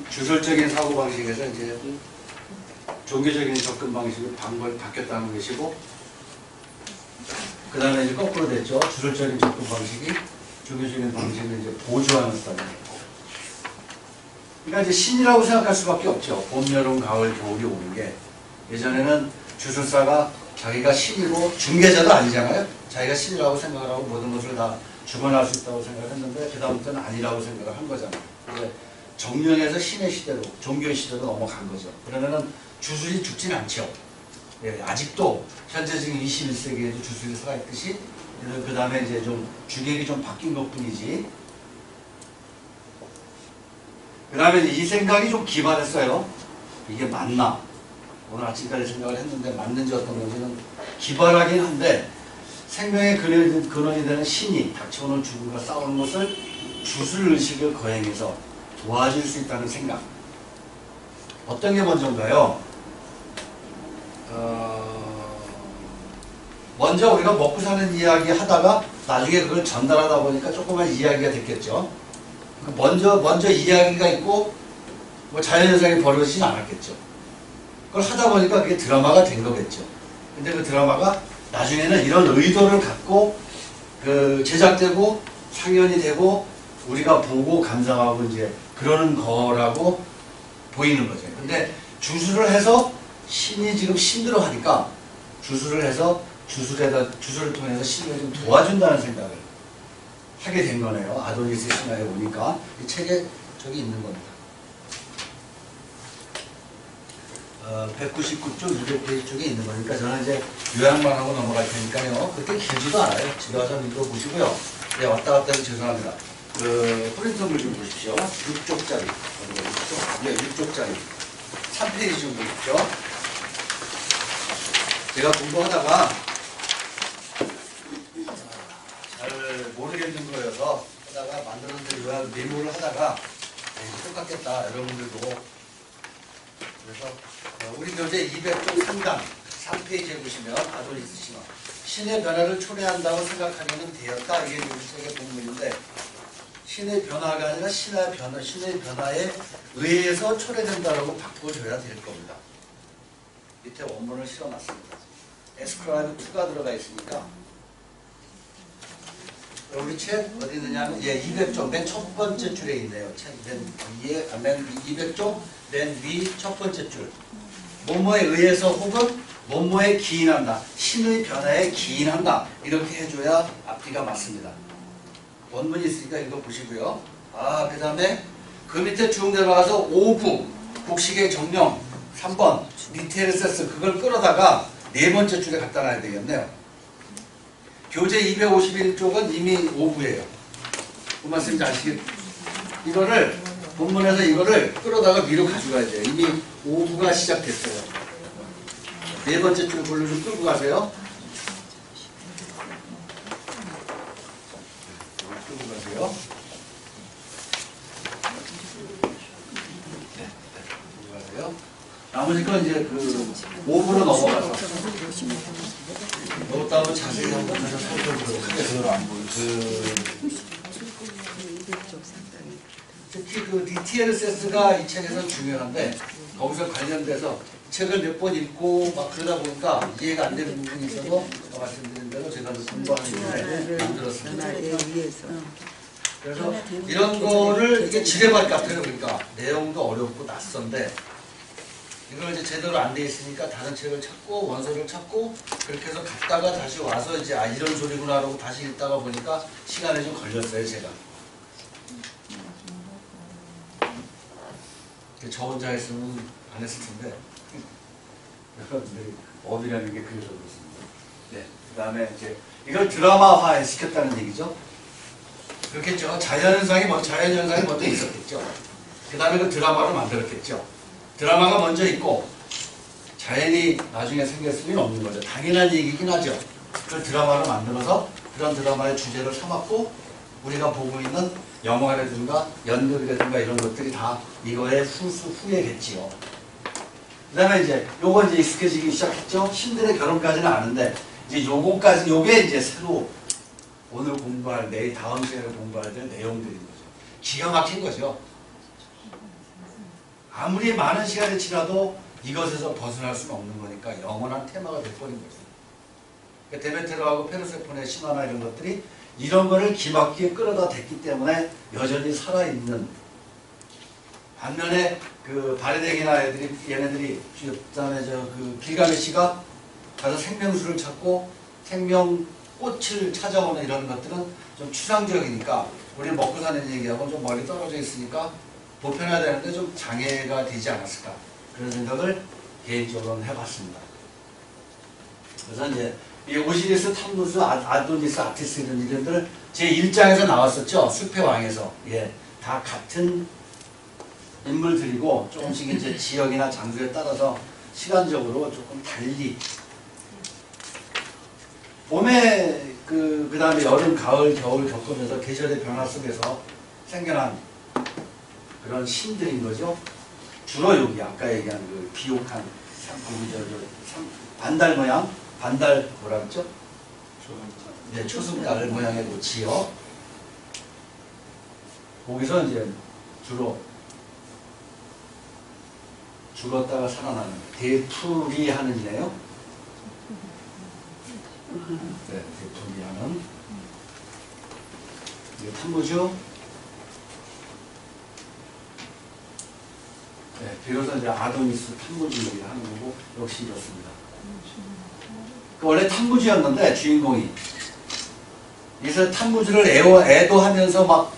주설적인 사고 방식에서 이제 종교적인 접근 방식으로 바뀌었다는 것이고, 그 다음에 이제 거꾸로 됐죠. 주설적인 접근 방식이 종교적인 방식을 이제 보조하는 스타일이고. 그러니까 이제 신이라고 생각할 수밖에 없죠. 봄, 여름, 가을, 겨울이 오는 게. 예전에는 주술사가 자기가 신이고 중개자도 아니잖아요. 자기가 신이라고 생각을 하고 모든 것을 다 주관할 수 있다고 생각했는데 그 다음부터는 아니라고 생각을 한 거잖아요. 이제 정령에서 신의 시대로, 종교의 시대로 넘어간 거죠. 그러면은 주술이 죽진 않죠. 예, 아직도 현재 지금 21세기에도 주술이 살아있듯이, 그 다음에 이제 좀 주객이 좀 바뀐 것 뿐이지. 그 다음에 이 생각이 좀 기발했어요. 이게 맞나? 오늘 아침까지 생각을 했는데 맞는지 어떤 건지는 기발하긴 한데, 생명의 근원이 되는 신이 닥쳐오는 죽음과 싸우는 것을 주술의식을 거행해서 도와줄 수 있다는 생각. 어떤 게 먼저인가요? 먼저 우리가 먹고 사는 이야기 하다가 나중에 그걸 전달하다 보니까 조그만 이야기가 됐겠죠. 먼저 이야기가 있고 뭐 자연현상이 벌어지진 않았겠죠. 그걸 하다 보니까 그게 드라마가 된 거겠죠. 근데 그 드라마가 나중에는 이런 의도를 갖고 그 제작되고 상연이 되고 우리가 보고 감상하고 이제 그러는 거라고 보이는 거죠. 근데 주술을 해서 신이 지금 힘들어 하니까 주술을 해서 주술을 통해서 신을 좀 도와준다는 생각을 하게 된 거네요. 아도니스 신화에 오니까 이 책에 저기 있는 겁니다. 199쪽, 200페이지 쪽에 있는 거니까 저는 이제 요약만 하고 넘어갈 테니까요. 그렇게 길지도 않아요. 집에 와서 읽어보시고요. 네, 왔다 갔다 해서 죄송합니다. 프린터물 좀 보십시오. 6쪽짜리. 6쪽짜리. 3페이지 좀 보십시오. 제가 공부하다가 잘 모르겠는 거여서 하다가 만들었는데 요약 메모를 하다가 똑같겠다. 여러분들도. 그래서 우리 교재 200쪽 상단 3페이지에 보시면 아도니스 신화. 신의 변화를 초래한다고 생각하면 되었다. 이게 우리 책의 본문인데, 신의 변화가 아니라 신의 변화에 의해서 초래된다라고 바꿔줘야 될 겁니다. 밑에 원본을 실어놨습니다. 에스크라이브 2가 들어가 있으니까. 우리 책 어디 있느냐면 200쪽 맨 첫 번째 줄에 있네요. 책 맨 200쪽 맨 위 첫 번째 줄. 뭐뭐에 의해서 혹은 뭐뭐에 기인한다. 신의 변화에 기인한다. 이렇게 해줘야 앞뒤가 맞습니다. 원문이 있으니까 읽어보시고요. 그 다음에 그 밑에 쭉 내려가서 5부 국식의 정령 3번 니테르세스 그걸 끌어다가 네 번째 줄에 갖다 놔야 되겠네요. 교재 251쪽은 이미 5부예요. 그 말씀인지 아시겠죠? 이거를 본문에서 이거를 끌어다가 위로 가져가야 돼요. 이미 5부가 시작됐어요. 네 번째 줄 볼로 좀 끌고 가세요. 끌고 가세요. 네, 끌고 가세요. 나머지 건 이제 그 5부로 넘어가서 이것도 한번 자세히 한번 다시 살펴보도록 하겠습니다. 특히 그 디티에르세스가 이 책에서 중요한데, 거기서 관련돼서 책을 몇 번 읽고 막 그러다 보니까 이해가 안 되는 부분이 있어서 말씀드린 대로 제가 공부하는 중에 만들었습니다. 그래서 이런 거를 이게 지뢰밭 같아요. 그러니까 내용도 어렵고 낯선데 이걸 이제 제대로 안 돼 있으니까 다른 책을 찾고 원서를 찾고 그렇게 해서 갔다가 다시 와서 이제 이런 소리구나 하고 다시 읽다가 보니까 시간이 좀 걸렸어요. 제가 저 혼자 했으면 안 했을 텐데 업이라는 게 그래서 그렇습니다. 네, 그 다음에 이제 이걸 드라마화 시켰다는 얘기죠. 그렇겠죠. 자연현상이 먼저 있었겠죠. 그 다음에 그 드라마를 만들었겠죠. 드라마가 먼저 있고 자연이 나중에 생겼을 리는 없는 거죠. 당연한 얘기긴 하죠. 그걸 드라마를 만들어서 그런 드라마의 주제를 삼았고 우리가 보고 있는 영화라든가 연극이라든가 이런 것들이 다 이거의 후예겠지요. 그 다음에 이제 요거 이제 익숙해지기 시작했죠. 신들의 결혼까지는 아는데 이제 요게 이제 새로 오늘 공부할 내일 다음 시간에 공부할 때 내용들인 거죠. 기가 막힌 거죠. 아무리 많은 시간이 지나도 이것에서 벗어날 수는 없는 거니까 영원한 테마가 돼버린 거죠. 그러니까 데메테르하고 페르세폰의 신화나 이런 것들이 이런 거를 기막히게 끌어다 댔기 때문에 여전히 살아있는, 반면에 그 바레덱이나 얘네들이 그다음에 그 길가메시가 가서 생명수를 찾고 생명꽃을 찾아오는 이런 것들은 좀 추상적이니까 우리 먹고 사는 얘기하고 좀 멀리 떨어져 있으니까 보편화해야 되는데 좀 장애가 되지 않았을까, 그런 생각을 개인적으로는 해봤습니다. 그래서 이제 이 오시리스, 탐무스, 아도니스, 아티스 이런 이름들 제 1장에서 나왔었죠. 숲의 왕에서. 예, 다 같은 인물들이고 조금씩 이제 지역이나 장소에 따라서 시간적으로 조금 달리, 봄에 그 다음에 여름, 가을, 겨울 겪으면서 계절의 변화 속에서 생겨난 그런 신들인 거죠. 주로 여기 아까 얘기한 그 비옥한 반달 모양, 반달 뭐라 그랬죠? 네, 초승달 모양의 꽃이요. 거기서 이제 주로 죽었다가 살아나는 대풀이 하는 이네요. 네, 대풀이 하는. 이거 탐무주. 네, 비로소 이제 아도니스 탐무주 얘기를 하는 거고, 역시 이렇습니다. 원래 탐무주였는데 주인공이 그래서 탐무주를 애도하면서 막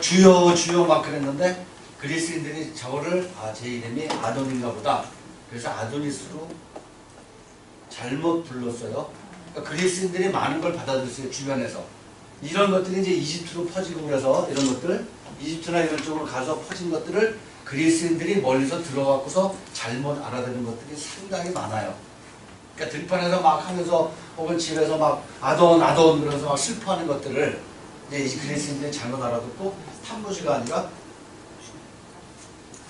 주여 주여 막 그랬는데 그리스인들이 저를 제 이름이 아돈인가 보다, 그래서 아도니스로 잘못 불렀어요. 그러니까 그리스인들이 많은 걸 받아들였어요. 주변에서 이런 것들이 이제 이집트로 퍼지고, 그래서 이런 것들 이집트나 이런 쪽으로 가서 퍼진 것들을 그리스인들이 멀리서 들어가고서 잘못 알아듣는 것들이 상당히 많아요. 그러니까 들판에서 막 하면서 혹은 집에서 막 아돈 그러면서 막 슬퍼하는 것들을 이제 그리스인들이 잘못 알아듣고 탐무주가 아니라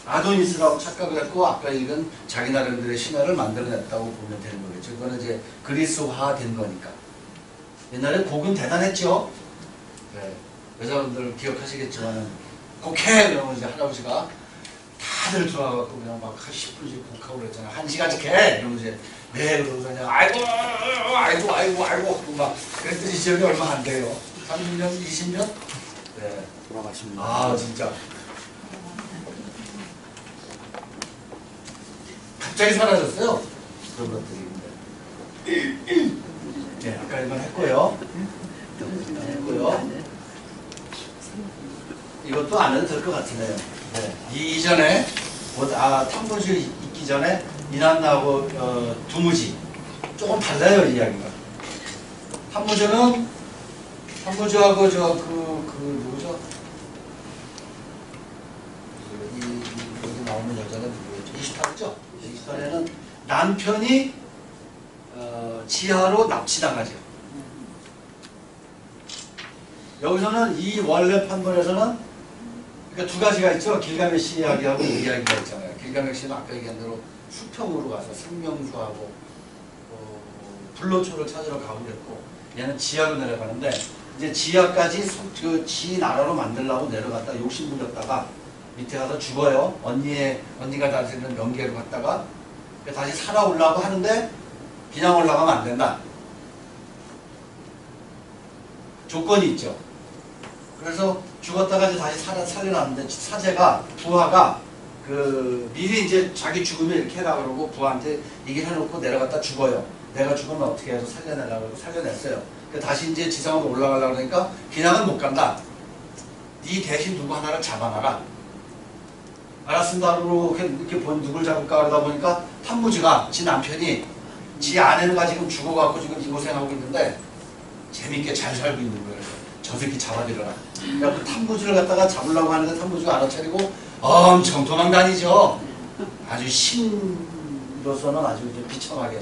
아도니스라고 착각을 했고 아까 읽은 자기 나름대로의 신화를 만들어냈다고 보면 되는 거겠죠. 그거는 이제 그리스화된 거니까. 옛날에 곡은 대단했죠. 네. 여자분들 기억하시겠지만은 곡해! 그러면 이제 할아버지가 다들 들어와갖고 그냥 막 10분씩 곡하고 그랬잖아요. 1시간씩 해! 이러면 이제 네, 그러고 그냥 아이고 막 그랬더니 지역이 얼마 안 돼요. 30년, 20년? 네. 돌아가십니다. 진짜. 갑자기 사라졌어요. 그런 것들이. 네, 아까 이건 했고요. 이것도 안 해도 될 것 같으네요. 네. 이전에, 탐무주 있기 전에 이난나하고 두무지 조금 달라요, 이야기가. 탐무주하고 누구죠? 여기 나오는 여자는 누구였죠? 이슈타르죠? 이슈타르는 남편이 지하로 납치당하죠. 여기서는 이 원래 판본에서는 그러니까 두 가지가 있죠. 길가메시 이야기하고 이 이야기가 있잖아요. 길가메시는 아까 얘기한 대로 수평으로 가서 생명수하고 불로초를 찾으러 가고 그랬고, 얘는 지하로 내려가는데 이제 지하까지 지 나라로 만들려고 내려갔다 욕심 부렸다가 밑에 가서 죽어요. 언니가 다스리는 명계로 갔다가 다시 살아오려고 하는데 그냥 올라가면 안 된다. 조건이 있죠. 그래서 죽었다가 이제 다시 살려놨는데 사제가, 부하가 미리 이제 자기 죽으면 이렇게 해라 그러고 부하한테 얘기를 해놓고 내려갔다 죽어요. 내가 죽으면 어떻게 해서 살려내려고 그러고 살려냈어요. 다시 이제 지상으로 올라가려고 그러니까 그냥은 못 간다. 네 대신 누구 하나를 잡아놔라. 알았습니다. 그러고 이렇게 누굴 잡을까 그러다 보니까 탐무주가 지 남편이 지 아내가 지금 죽어갖고 지금 이 고생하고 있는데 재밌게 잘 살고 있는 거예요. 저 새끼 잡아들여라. 그러니까 그 탐무주를 갖다가 잡으려고 하는데 탐무주가 알아차리고 엄청 도망다니죠. 아주 신으로서는 아주 비참하게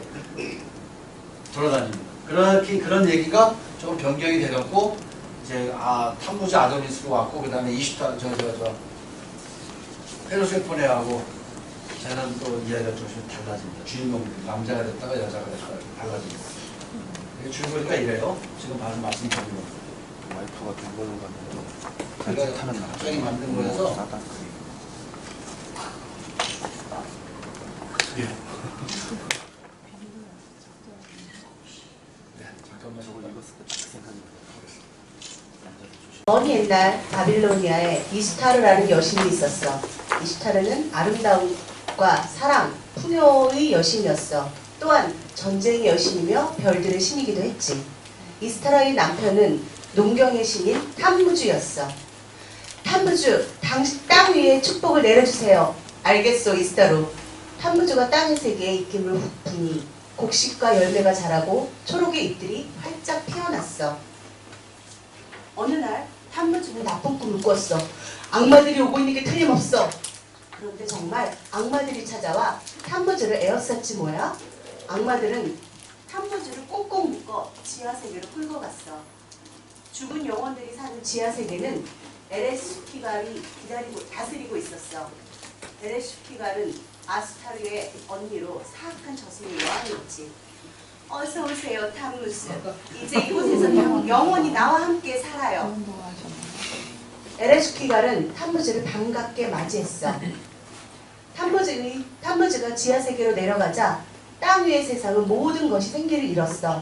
돌아다닙니다. 그런 얘기가 조금 변경이 돼갖고 이제 탐무주 아도니스로 왔고, 그 다음에 페르세포네하고 쟤는 또 이야기가 조금씩 달라집니다. 주인공들이 남자가 됐다가 여자가 됐다가 달라집니다. 줄거리가 이래요. 지금 바로 말씀드린 거. 와이프가 돈 버는 거 같은데. 제가 갑자기 만든 거여서 먼 옛날 바빌로니아에 이스타르라는 여신이 있었어. 이스타르는 아름다움과 사랑, 풍요의 여신이었어. 또한 전쟁의 여신이며 별들의 신이기도 했지. 이스타르의 남편은 농경의 신인 탐무주였어. 탐무주, 땅 위에 축복을 내려주세요. 알겠소, 이스타르. 탐무주가 땅의 세계에 입김을 부니 곡식과 열매가 자라고 초록의 잎들이 활짝 피어났어. 어느 날 탐무주는 나쁜 꿈을 꿨어. 악마들이 오고 있는 게 틀림없어. 그런데 정말 악마들이 찾아와 탐무주를 에워쌌지 뭐야? 악마들은 탐무주를 꽁꽁 묶어 지하세계로 끌고 갔어. 죽은 영혼들이 사는 지하세계는 에레스키갈이 다스리고 있었어. 에레스키갈은 아스타르의 언니로 사악한 저승의 여왕이었지. 어서 오세요, 탐무스. 이제 이곳에서 영원히 나와 함께 살아요. 에레스키갈은 탐무즈를 반갑게 맞이했어. 탐무즈가 지하세계로 내려가자 땅 위의 세상은 모든 것이 생기를 잃었어.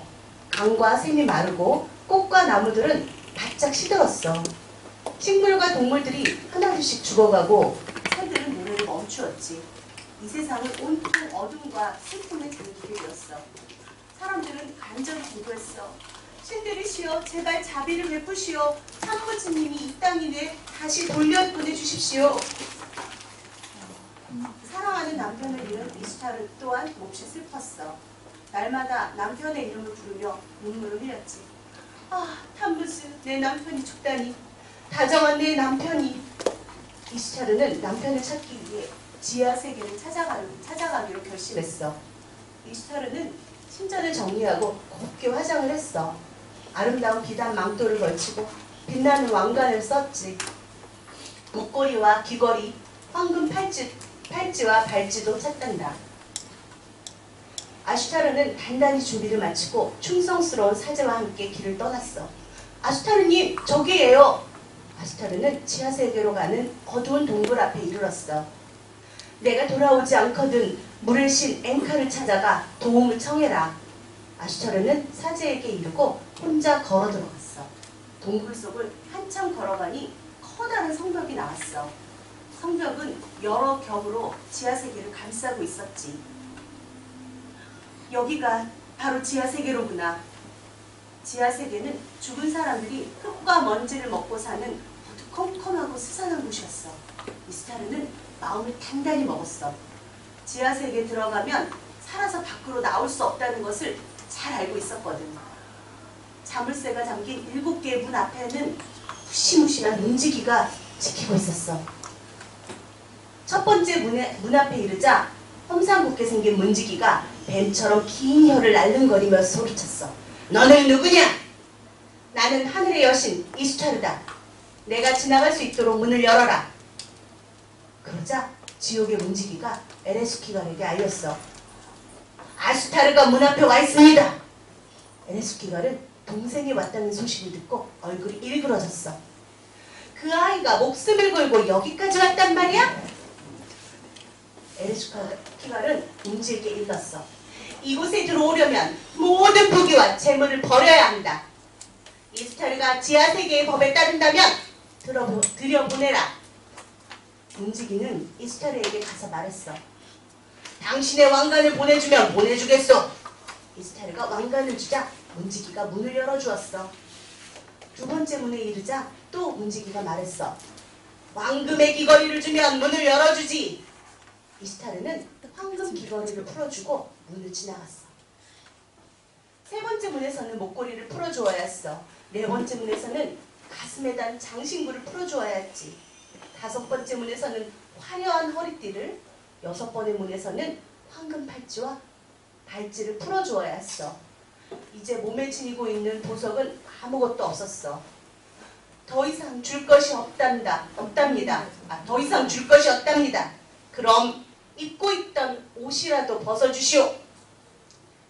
강과 샘이 마르고 꽃과 나무들은 바짝 시들었어. 식물과 동물들이 하나둘씩 죽어가고 새들은 노래를 멈추었지. 이 세상은 온통 어둠과 슬픔의 잔기이었어. 사람들은 간절히 기도했어. 신들이시여, 제발 자비를 베푸시오. 탐무즈님이 이 땅 위에 다시 돌려보내주십시오. 사랑하는 남편을 잃은 이스타르 또한 몹시 슬펐어. 날마다 남편의 이름을 부르며 눈물을 흘렸지. 아, 탐무즈, 내 남편이 죽다니. 다정한 내 남편이. 이스타르는 남편을 찾기 위해 지하 세계를 찾아가기로 결심했어. 이스타르는 신전을 정리하고 곱게 화장을 했어. 아름다운 비단 망토를 걸치고 빛나는 왕관을 썼지. 목걸이와 귀걸이, 황금 팔찌와 발찌도 찼단다. 아슈타르는 단단히 준비를 마치고 충성스러운 사제와 함께 길을 떠났어. 아슈타르님, 저기예요. 아슈타르는 지하세계로 가는 어두운 동굴 앞에 이르렀어. 내가 돌아오지 않거든 물을 신 앵카를 찾아가 도움을 청해라. 아슈타르는 사제에게 이르고 혼자 걸어 들어갔어. 동굴 속을 한참 걸어가니 커다란 성벽이 나왔어. 성벽은 여러 겹으로 지하세계를 감싸고 있었지. 여기가 바로 지하세계로구나. 지하세계는 죽은 사람들이 흙과 먼지를 먹고 사는 어두컴컴하고 스산한 곳이었어. 이스타르는 마음을 단단히 먹었어. 지하세계에 들어가면 살아서 밖으로 나올 수 없다는 것을 잘 알고 있었거든. 자물쇠가 잠긴 7개의 문 앞에는 무시무시한 문지기가 지키고 있었어. 첫 번째 문 앞에 이르자 험상궂게 생긴 문지기가 뱀처럼 긴 혀를 날름거리며 소리쳤어. 너는 누구냐? 나는 하늘의 여신 이스타르다. 내가 지나갈 수 있도록 문을 열어라. 그러자 지옥의 문지기가 에레스키갈에게 알렸어. 아슈타르가 문 앞에 와 있습니다. 에레스키갈은 동생이 왔다는 소식을 듣고 얼굴이 일그러졌어. 그 아이가 목숨을 걸고 여기까지 왔단 말이야? 에레스키갈은 문지에게 일렀어. 이곳에 들어오려면 모든 부귀와 재물을 버려야 한다. 이스타르가 지하세계의 법에 따른다면 들여보내라. 문지기는 이스타르에게 가서 말했어. 당신의 왕관을 보내주면 보내주겠소. 이스타르가 왕관을 주자 문지기가 문을 열어주었어. 두 번째 문에 이르자 또 문지기가 말했어. 황금의 귀걸이를 주면 문을 열어주지. 이스타르는 황금 귀걸이를 풀어주고 문을 지나갔어. 세 번째 문에서는 목걸이를 풀어주어야 했어. 네 번째 문에서는 가슴에 단 장신구를 풀어주어야 했지. 다섯 번째 문에서는 화려한 허리띠를, 여섯 번의 문에서는 황금 팔찌와 발찌를 풀어주어야 했어. 이제 몸에 지니고 있는 보석은 아무것도 없었어. 더 이상 줄 것이 없답니다. 더 이상 줄 것이 없답니다. 그럼 입고 있던 옷이라도 벗어주시오.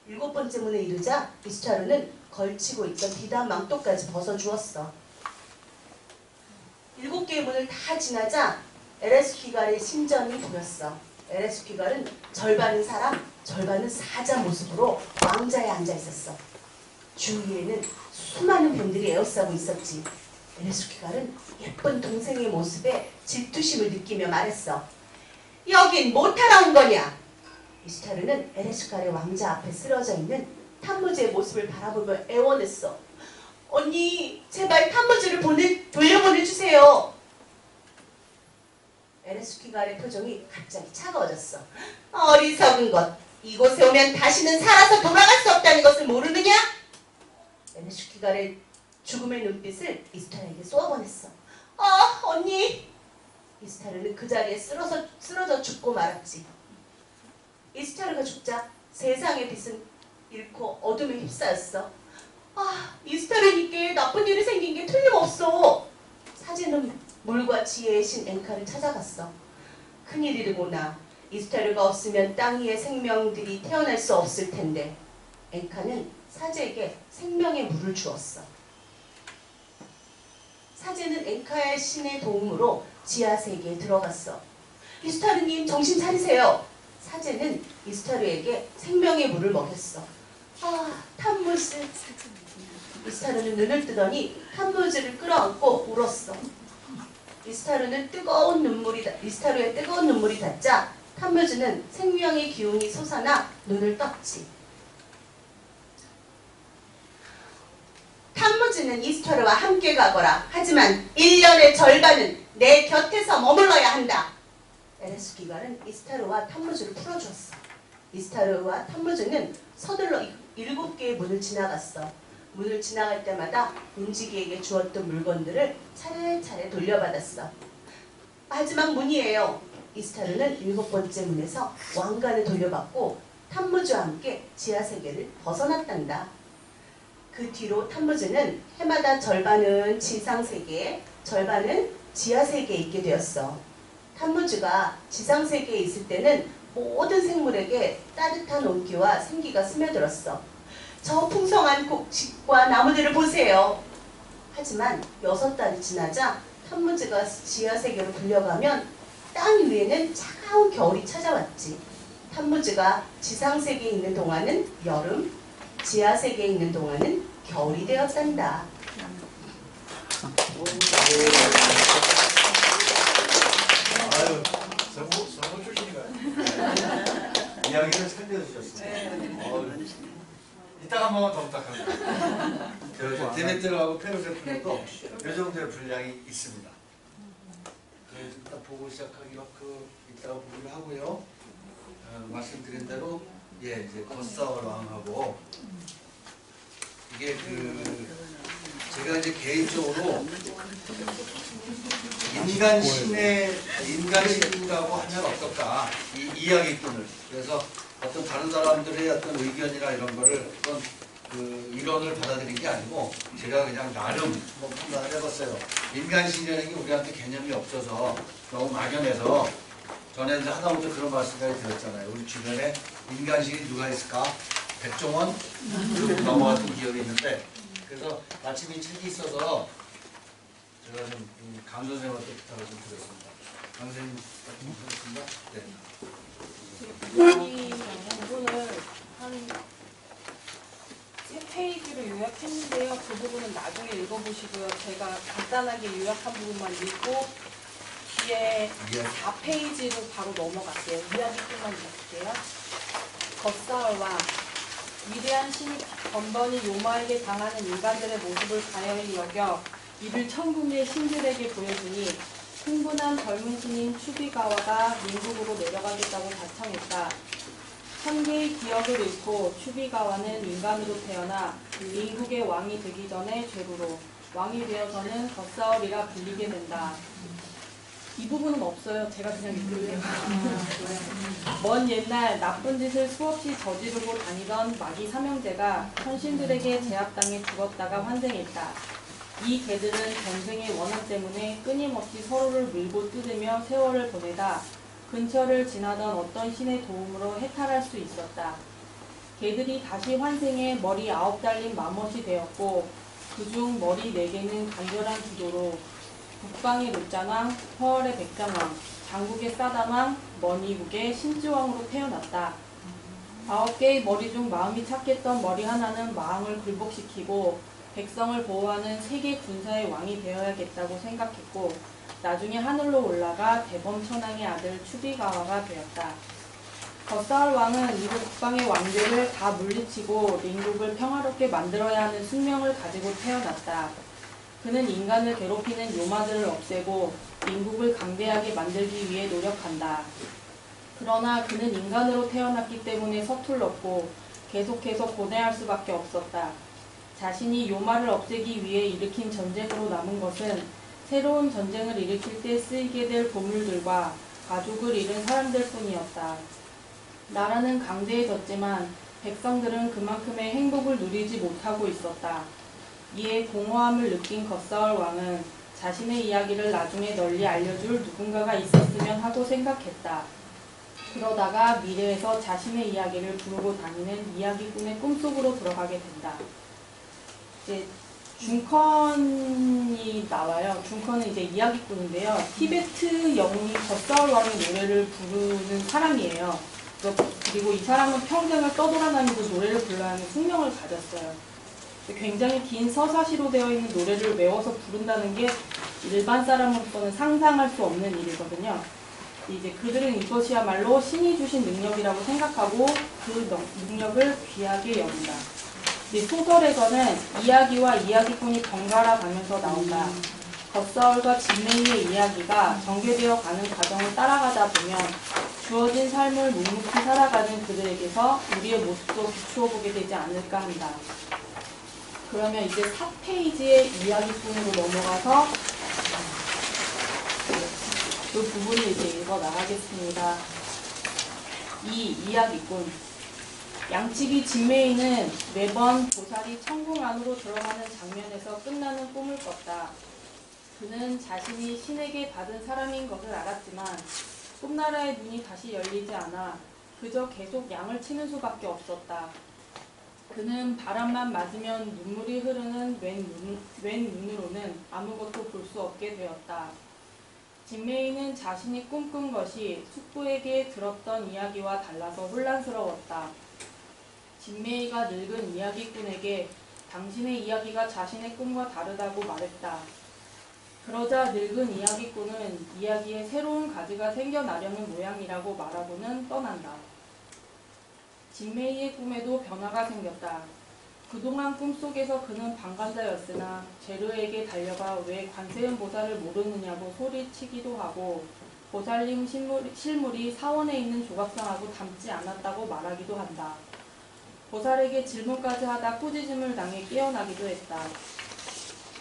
일곱 번째 문에 이르자 이스타르는 걸치고 있던 비단 망토까지 벗어주었어. 7개의 문을 다 지나자 에레스키갈의 심정이 보였어. 에레스키갈은 절반은 사람, 절반은 사자 모습으로 왕자에 앉아 있었어. 주위에는 수많은 병들이 에워싸고 있었지. 에레스키갈은 예쁜 동생의 모습에 질투심을 느끼며 말했어. 여긴 뭐 타러 온 거냐? 이스타르는 에레스키갈의 왕자 앞에 쓰러져 있는 탐무즈의 모습을 바라보며 애원했어. 언니, 제발 탐무즈를 돌려보내주세요. 에레스키갈의 표정이 갑자기 차가워졌어. 어리석은 것. 이곳에 오면 다시는 살아서 돌아갈 수 없다는 것을 모르느냐? 에레스키갈의 죽음의 눈빛을 이스타르에게 쏘아보냈어. 언니! 이스타르는 그 자리에 쓰러져 죽고 말았지. 이스타르가 죽자 세상의 빛은 잃고 어둠에 휩싸였어. 이스타르니께 나쁜 일이 생긴 게 틀림없어. 사제는 물과 지혜의 신 엔카를 찾아갔어. 큰일이르구나. 이스타르가 없으면 땅 위에 생명들이 태어날 수 없을 텐데. 엔카는 사제에게 생명의 물을 주었어. 사제는 엔카의 신의 도움으로 지하세계에 들어갔어. 이스타르님, 정신 차리세요. 사제는 이스타르에게 생명의 물을 먹였어. 탐무즈. 이스타르는 눈을 뜨더니 탐무즈를 끌어안고 울었어. 이스타르의 뜨거운 눈물이 닿자 탐무즈는 생명의 기운이 솟아나 눈을 떴지. 탐무즈는 이스타르와 함께 가거라. 하지만 1년의 절반은 내 곁에서 머물러야 한다. 에레스키갈은 이스타르와 탐무즈를 풀어주었어. 이스타르와 탐무즈는 서둘러 7개의 문을 지나갔어. 문을 지나갈 때마다 문지기에게 주었던 물건들을 차례차례 돌려받았어. 마지막 문이에요. 이스타르는 7번째 문에서 왕관을 돌려받고 탐무즈와 함께 지하세계를 벗어났단다. 그 뒤로 탐무즈는 해마다 절반은 지상세계에, 절반은 지하세계에 있게 되었어. 탐무즈가 지상세계에 있을 때는 모든 생물에게 따뜻한 온기와 생기가 스며들었어. 저 풍성한 곡식과 나무들을 보세요. 하지만 6달이 지나자 탐무즈가 지하세계로 불려가면 땅 위에는 차가운 겨울이 찾아왔지. 탐무즈가 지상세계에 있는 동안은 여름, 지하세계에 있는 동안은 겨울이 되었단다. 아유, 성우 출신이가 이야기를 살려주셨어요. 이따가 한 번만 더 부탁합니다. 데메트르하고 페르세폰도 이 정도의 분량이 있습니다. 일단 보고 시작하기로 이따가 보기로 하고요. 말씀드린 대로 이제 겉사월 왕하고 이게 제가 이제 개인적으로 인간신이라고 하면 어떨까 이 이야기꾼을 그래서 어떤 다른 사람들의 어떤 의견이나 이런 거를 어떤 이론을 받아들인 게 아니고 제가 그냥 나름 판단을 해봤어요. 인간신이라는 게 우리한테 개념이 없어서 너무 막연해서 전에 이제 하다못해 그런 말씀까지 드렸잖아요. 우리 주변에 인간신이 누가 있을까? 백종원 넘어갔던 기억이 있는데 그래서 마침 이 책이 있어서 제가 좀 강 선생님한테 부탁을 좀 드렸습니다. 강 선생님 부탁드리겠습니다. 네. 이 부분을 한 3페이지로 요약했는데요. 그 부분은 나중에 읽어보시고요. 제가 간단하게 요약한 부분만 읽고 뒤에 4페이지로 바로 넘어갈게요. 이야기만 읽을게요. 겉사월과 위대한 신이 번번이 요마에게 당하는 인간들의 모습을 가여이 여겨 이를 천국의 신들에게 보여주니 흥분한 젊은 신인 추비가와가 민국으로 내려가겠다고 자청했다. 천계의 기억을 잃고 추비가와는 인간으로 태어나 민국의 왕이 되기 전에 죄루로 왕이 되어서는 겉사월이라 불리게 된다. 이 부분은 없어요. 제가 그냥 읽을게요. 먼 옛날 나쁜 짓을 수없이 저지르고 다니던 마귀 삼형제가 현신들에게 제압당해 죽었다가 환생했다. 이 개들은 전생의 원한 때문에 끊임없이 서로를 물고 뜯으며 세월을 보내다 근처를 지나던 어떤 신의 도움으로 해탈할 수 있었다. 개들이 다시 환생해 머리 9 달린 마멋이 되었고 그중 머리 4개는 간절한 기도로 북방의 롯자왕, 허월의 백장왕, 장국의 사단왕, 머니국의 신지왕으로 태어났다. 9개의 머리 중 마음이 착했던 머리 하나는 마왕을 굴복시키고 백성을 보호하는 세계 군사의 왕이 되어야겠다고 생각했고 나중에 하늘로 올라가 대범천왕의 아들 추비가와가 되었다. 겉사울 왕은 이곳 북방의 왕들을 다 물리치고邻국을 평화롭게 만들어야 하는 숙명을 가지고 태어났다. 그는 인간을 괴롭히는 요마들을 없애고邻국을 강대하게 만들기 위해 노력한다. 그러나 그는 인간으로 태어났기 때문에 서툴렀고 계속해서 고뇌할 수밖에 없었다. 자신이 요마를 없애기 위해 일으킨 전쟁으로 남은 것은 새로운 전쟁을 일으킬 때 쓰이게 될 보물들과 가족을 잃은 사람들 뿐이었다. 나라는 강대해졌지만 백성들은 그만큼의 행복을 누리지 못하고 있었다. 이에 공허함을 느낀 겉사울 왕은 자신의 이야기를 나중에 널리 알려줄 누군가가 있었으면 하고 생각했다. 그러다가 미래에서 자신의 이야기를 부르고 다니는 이야기꾼의 꿈속으로 들어가게 된다. 이제 중컨이 나와요. 중컨은 이제 이야기꾼인데요. 티베트 영웅이 겉사울 왕의 노래를 부르는 사람이에요. 그리고 이 사람은 평생을 떠돌아다니고 노래를 불러야 하는 숙명을 가졌어요. 굉장히 긴 서사시로 되어 있는 노래를 외워서 부른다는 게 일반 사람으로서는 상상할 수 없는 일이거든요. 이제 그들은 이것이야말로 신이 주신 능력이라고 생각하고 그 능력을 귀하게 여긴다. 소설에서는 이야기와 이야기꾼이 번갈아 가면서 나온다. 겉사울과 진메이의 이야기가 전개되어 가는 과정을 따라가다 보면 주어진 삶을 묵묵히 살아가는 그들에게서 우리의 모습도 비추어 보게 되지 않을까 한다. 그러면 이제 4페이지의 이야기꾼으로 넘어가서 그 부분을 이제 읽어 나가겠습니다. 이 이야기꾼. 양치기 진메이는 매번 보살이 천궁 안으로 들어가는 장면에서 끝나는 꿈을 꿨다. 그는 자신이 신에게 받은 사람인 것을 알았지만 꿈나라의 문이 다시 열리지 않아 그저 계속 양을 치는 수밖에 없었다. 그는 바람만 맞으면 눈물이 흐르는 왼 눈으로는 아무것도 볼 수 없게 되었다. 진메이는 자신이 꿈꾼 것이 숙부에게 들었던 이야기와 달라서 혼란스러웠다. 진메이가 늙은 이야기꾼에게 당신의 이야기가 자신의 꿈과 다르다고 말했다. 그러자 늙은 이야기꾼은 이야기에 새로운 가지가 생겨나려는 모양이라고 말하고는 떠난다. 진메이의 꿈에도 변화가 생겼다. 그동안 꿈속에서 그는 방관자였으나 제르에게 달려가 왜 관세음 보살을 모르느냐고 소리치기도 하고 보살님 실물이 사원에 있는 조각상하고 닮지 않았다고 말하기도 한다. 보살에게 질문까지 하다 꾸짖음을 당해 깨어나기도 했다.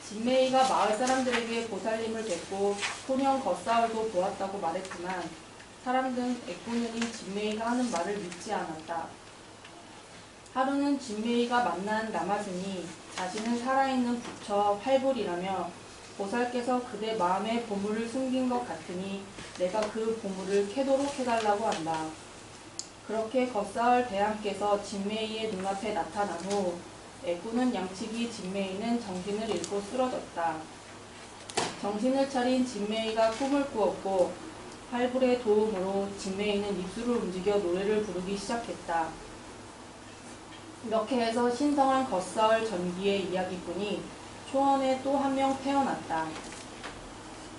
진메이가 마을 사람들에게 보살님을 뵙고 소년 겉사울도 보았다고 말했지만 사람들은 애꾸눈인 진메이가 하는 말을 믿지 않았다. 하루는 진메이가 만난 라마스니 자신은 살아있는 부처 활불이라며 보살께서 그대 마음에 보물을 숨긴 것 같으니 내가 그 보물을 캐도록 해달라고 한다. 그렇게 겉사울 대왕께서 진메이의 눈앞에 나타난 후 애꾸는 양치기 진메이는 정신을 잃고 쓰러졌다. 정신을 차린 진메이가 꿈을 꾸었고 활불의 도움으로 진메이는 입술을 움직여 노래를 부르기 시작했다. 이렇게 해서 신성한 겉사울 전기의 이야기꾼이 초원에 또 한 명 태어났다.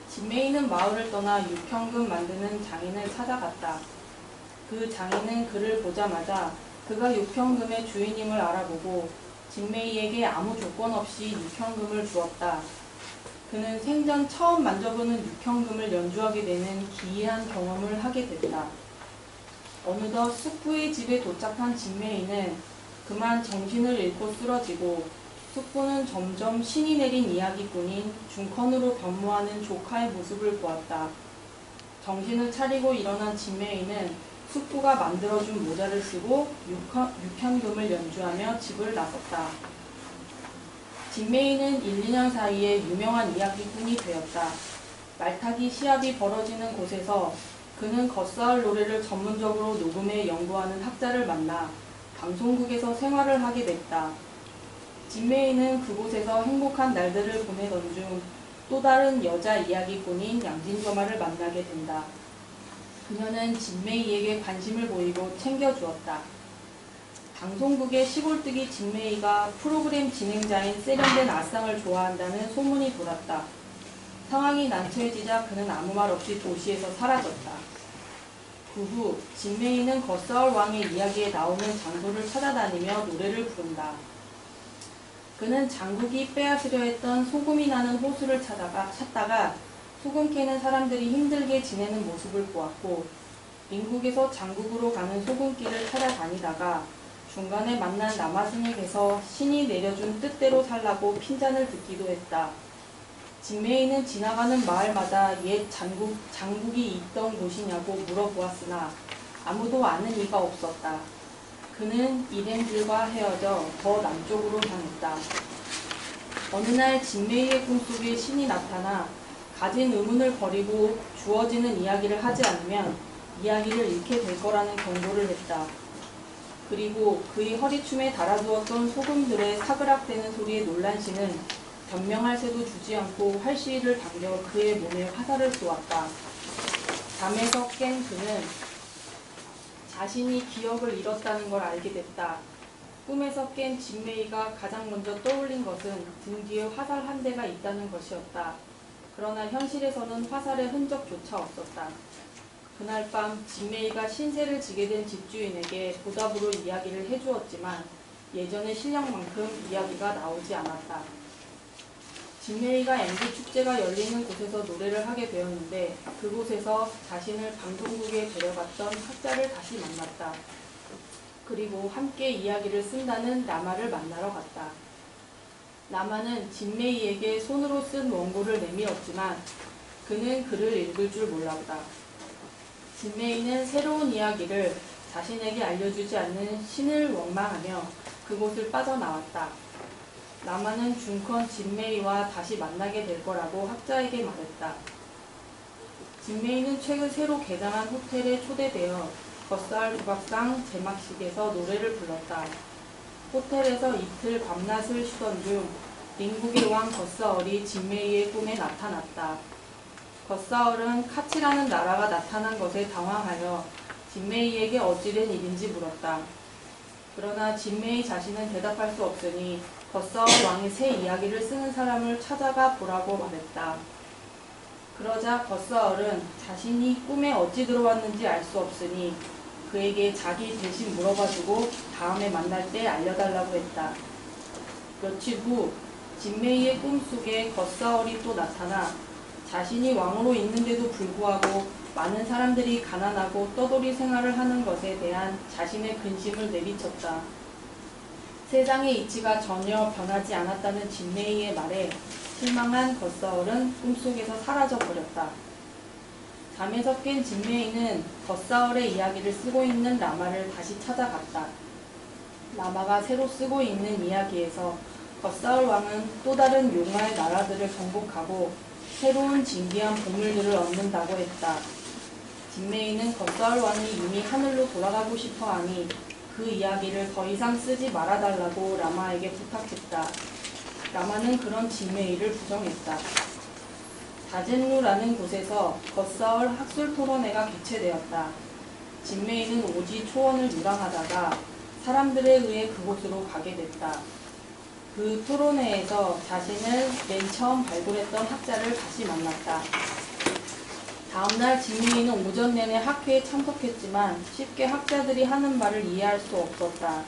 진메이는 마을을 떠나 육현금 만드는 장인을 찾아갔다. 그 장인은 그를 보자마자 그가 육현금의 주인임을 알아보고 진메이에게 아무 조건 없이 육현금을 주었다. 그는 생전 처음 만져보는 육현금을 연주하게 되는 기이한 경험을 하게 됐다. 어느덧 숙부의 집에 도착한 진메이는 그만 정신을 잃고 쓰러지고 숙부는 점점 신이 내린 이야기꾼인 중컨으로 변모하는 조카의 모습을 보았다. 정신을 차리고 일어난 진메이는 숙부가 만들어준 모자를 쓰고 육현금을 연주하며 집을 나섰다. 진메이는 1, 2년 사이에 유명한 이야기꾼이 되었다. 말타기 시합이 벌어지는 곳에서 그는 겉사울 노래를 전문적으로 녹음해 연구하는 학자를 만나 방송국에서 생활을 하게 됐다. 진메이는 그곳에서 행복한 날들을 보내던 중 또 다른 여자 이야기꾼인 양진조마를 만나게 된다. 그녀는 진메이에게 관심을 보이고 챙겨주었다. 방송국의 시골뜨기 진메이가 프로그램 진행자인 세련된 아상을 좋아한다는 소문이 돌았다. 상황이 난처해지자 그는 아무 말 없이 도시에서 사라졌다. 그 후 진메이는 겉사울 왕의 이야기에 나오는 장소를 찾아다니며 노래를 부른다. 그는 장국이 빼앗으려 했던 소금이 나는 호수를 찾다가 소금 캐는 사람들이 힘들게 지내는 모습을 보았고, 민국에서 장국으로 가는 소금길을 찾아다니다가 중간에 만난 남아승에게서 신이 내려준 뜻대로 살라고 핀잔을 듣기도 했다. 진메이는 지나가는 마을마다 옛 장국이 있던 곳이냐고 물어보았으나 아무도 아는 이가 없었다. 그는 일행들과 헤어져 더 남쪽으로 향했다. 어느 날 진메이의 꿈속에 신이 나타나 가진 의문을 버리고 주어지는 이야기를 하지 않으면 이야기를 잃게 될 거라는 경고를 했다. 그리고 그의 허리춤에 달아두었던 소금들의 사그락대는 소리에 놀란 신은 변명할 새도 주지 않고 활시위를 당겨 그의 몸에 화살을 쏘았다. 잠에서 깬 그는 자신이 기억을 잃었다는 걸 알게 됐다. 꿈에서 깬 진메이가 가장 먼저 떠올린 것은 등 뒤에 화살 한 대가 있다는 것이었다. 그러나 현실에서는 화살의 흔적조차 없었다. 그날 밤 진메이가 신세를 지게 된 집주인에게 보답으로 이야기를 해주었지만 예전의 실력만큼 이야기가 나오지 않았다. 진메이가 MB 축제가 열리는 곳에서 노래를 하게 되었는데 그곳에서 자신을 방송국에 데려갔던 학자를 다시 만났다. 그리고 함께 이야기를 쓴다는 라마를 만나러 갔다. 라마는 진메이에게 손으로 쓴 원고를 내밀었지만 그는 글을 읽을 줄 몰랐다. 진메이는 새로운 이야기를 자신에게 알려주지 않는 신을 원망하며 그곳을 빠져나왔다. 라마는 중컨 진메이와 다시 만나게 될 거라고 학자에게 말했다. 진메이는 최근 새로 개장한 호텔에 초대되어 겉사을 조각상 제막식에서 노래를 불렀다. 호텔에서 이틀 밤낮을 쉬던 중 민국의 왕 겉사얼이 진메이의 꿈에 나타났다. 겉사얼은 카치라는 나라가 나타난 것에 당황하여 진메이에게 어찌된 일인지 물었다. 그러나 진메이 자신은 대답할 수 없으니 겉사얼 왕의 새 이야기를 쓰는 사람을 찾아가 보라고 말했다. 그러자 겉사얼은 자신이 꿈에 어찌 들어왔는지 알 수 없으니 그에게 자기 대신 물어봐주고 다음에 만날 때 알려달라고 했다. 며칠 후 진메이의 꿈속에 겉사얼이 또 나타나 자신이 왕으로 있는데도 불구하고 많은 사람들이 가난하고 떠돌이 생활을 하는 것에 대한 자신의 근심을 내비쳤다. 세상의 이치가 전혀 변하지 않았다는 진메이의 말에 실망한 겉사얼은 꿈속에서 사라져버렸다. 잠에서 깬 진메이는 겉사얼의 이야기를 쓰고 있는 라마를 다시 찾아갔다. 라마가 새로 쓰고 있는 이야기에서 겉사얼 왕은 또 다른 용화의 나라들을 정복하고 새로운 진귀한 보물들을 얻는다고 했다. 진메이는 겉사얼 왕이 이미 하늘로 돌아가고 싶어하니 그 이야기를 더 이상 쓰지 말아달라고 라마에게 부탁했다. 라마는 그런 진메이를 부정했다. 다젠루라는 곳에서 겉사얼 학술 토론회가 개최되었다. 진메이는 오지 초원을 유랑하다가 사람들에 의해 그곳으로 가게 됐다. 그 토론회에서 자신을 맨 처음 발굴했던 학자를 다시 만났다. 다음날 진메이는 오전 내내 학회에 참석했지만 쉽게 학자들이 하는 말을 이해할 수 없었다.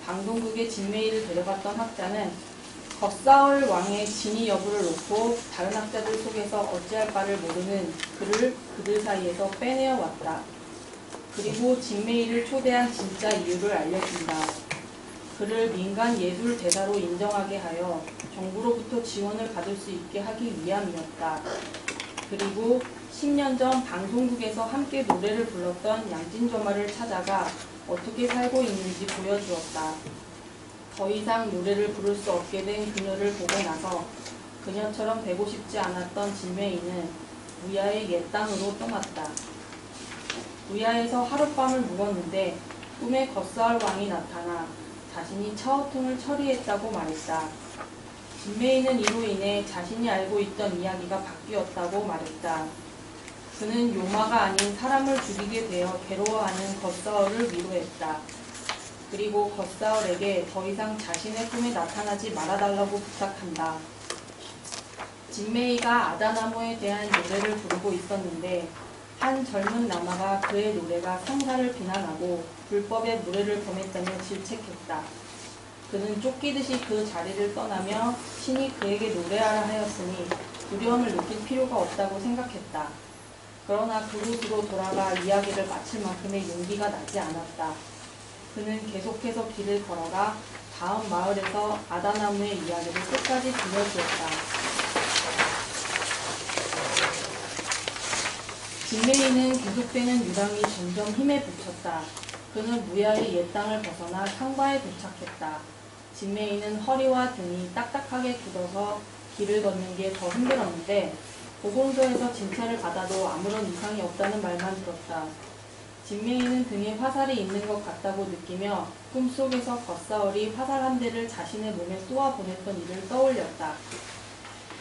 방송국에 진메이를 데려갔던 학자는 겉사얼 왕의 진위 여부를 놓고 다른 학자들 속에서 어찌할 바를 모르는 글을 그들 사이에서 빼내어 왔다. 그리고 진메이를 초대한 진짜 이유를 알려준다. 그를 민간 예술 대사로 인정하게 하여 정부로부터 지원을 받을 수 있게 하기 위함이었다. 그리고 10년 전 방송국에서 함께 노래를 불렀던 양진조마를 찾아가 어떻게 살고 있는지 보여주었다. 더 이상 노래를 부를 수 없게 된 그녀를 보고 나서 그녀처럼 되고 싶지 않았던 진메이는 우야의 옛 땅으로 떠났다. 우야에서 하룻밤을 묵었는데 꿈에 겉사얼 왕이 나타나 자신이 차호통을 처리했다고 말했다. 진메이는 이로 인해 자신이 알고 있던 이야기가 바뀌었다고 말했다. 그는 요마가 아닌 사람을 죽이게 되어 괴로워하는 겉사울을 위로했다. 그리고 겉사울에게 더 이상 자신의 꿈에 나타나지 말아달라고 부탁한다. 진메이가 아다나모에 대한 노래를 부르고 있었는데 한 젊은 라마가 그의 노래가 상사를 비난하고 불법의 무례를 범했다며 질책했다. 그는 쫓기듯이 그 자리를 떠나며 신이 그에게 노래하라 하였으니 두려움을 느낄 필요가 없다고 생각했다. 그러나 그곳으로 돌아가 이야기를 마칠 만큼의 용기가 나지 않았다. 그는 계속해서 길을 걸어가 다음 마을에서 아다나무의 이야기를 끝까지 들려주었다. 진메이는 계속되는 유랑이 점점 힘에 부쳤다. 그는 무야의 옛 땅을 벗어나 상바에 도착했다. 진메이는 허리와 등이 딱딱하게 굳어서 길을 걷는 게 더 힘들었는데 보건소에서 진찰을 받아도 아무런 이상이 없다는 말만 들었다. 진메이는 등에 화살이 있는 것 같다고 느끼며 꿈속에서 겉사울이 화살 한 대를 자신의 몸에 쏘아 보냈던 일을 떠올렸다.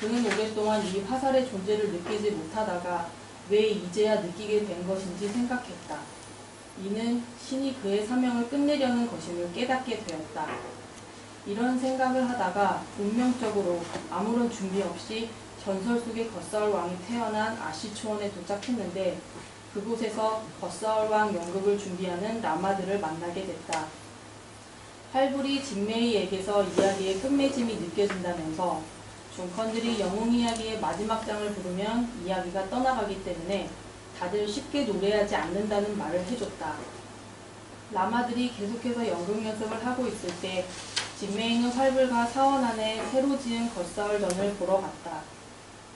그는 오랫동안 이 화살의 존재를 느끼지 못하다가 왜 이제야 느끼게 된 것인지 생각했다. 이는 신이 그의 사명을 끝내려는 것임을 깨닫게 되었다. 이런 생각을 하다가 운명적으로 아무런 준비 없이 전설 속의 겉사울 왕이 태어난 아시초원에 도착했는데 그곳에서 겉사울 왕 연극을 준비하는 라마들을 만나게 됐다. 활불이 진메이에게서 이야기의 끝맺음이 느껴진다면서 중컨들이 영웅 이야기의 마지막 장을 부르면 이야기가 떠나가기 때문에 다들 쉽게 노래하지 않는다는 말을 해줬다. 라마들이 계속해서 연극 연습을 하고 있을 때 진메이는 활불과 사원 안에 새로 지은 겉사울전을 보러 갔다.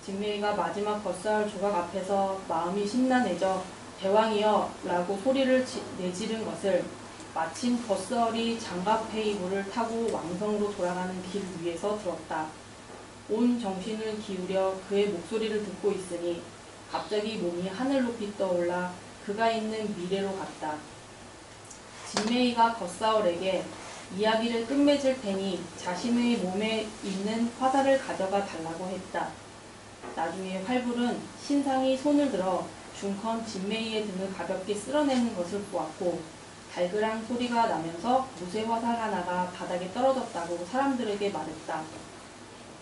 진메이가 마지막 겉사울 조각 앞에서 마음이 심란해져 대왕이여 라고 소리를 내지른 것을 마침 겉사울이 장갑 페이보를 타고 왕성으로 돌아가는 길 위에서 들었다. 온 정신을 기울여 그의 목소리를 듣고 있으니 갑자기 몸이 하늘 높이 떠올라 그가 있는 미래로 갔다. 진메이가 겉사울에게 이야기를 끝맺을 테니 자신의 몸에 있는 화살을 가져가 달라고 했다. 나중에 활불은 신상이 손을 들어 중컨 진메이의 등을 가볍게 쓸어내는 것을 보았고 달그랑 소리가 나면서 무쇠 화살 하나가 바닥에 떨어졌다고 사람들에게 말했다.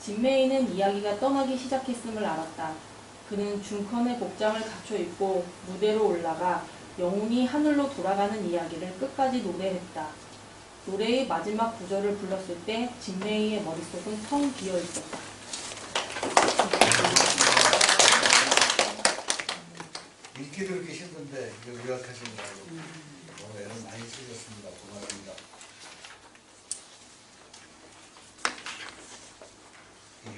진메이는 이야기가 떠나기 시작했음을 알았다. 그는 중컨의 복장을 갖춰 입고 무대로 올라가 영혼이 하늘로 돌아가는 이야기를 끝까지 노래했다. 노래의 마지막 구절을 불렀을 때 진메이의 머릿속은 텅 비어 있었다. 읽기도 이렇게 힘든데 요약하시는 거라고 애는 많이 쓰셨습니다. 고맙습니다.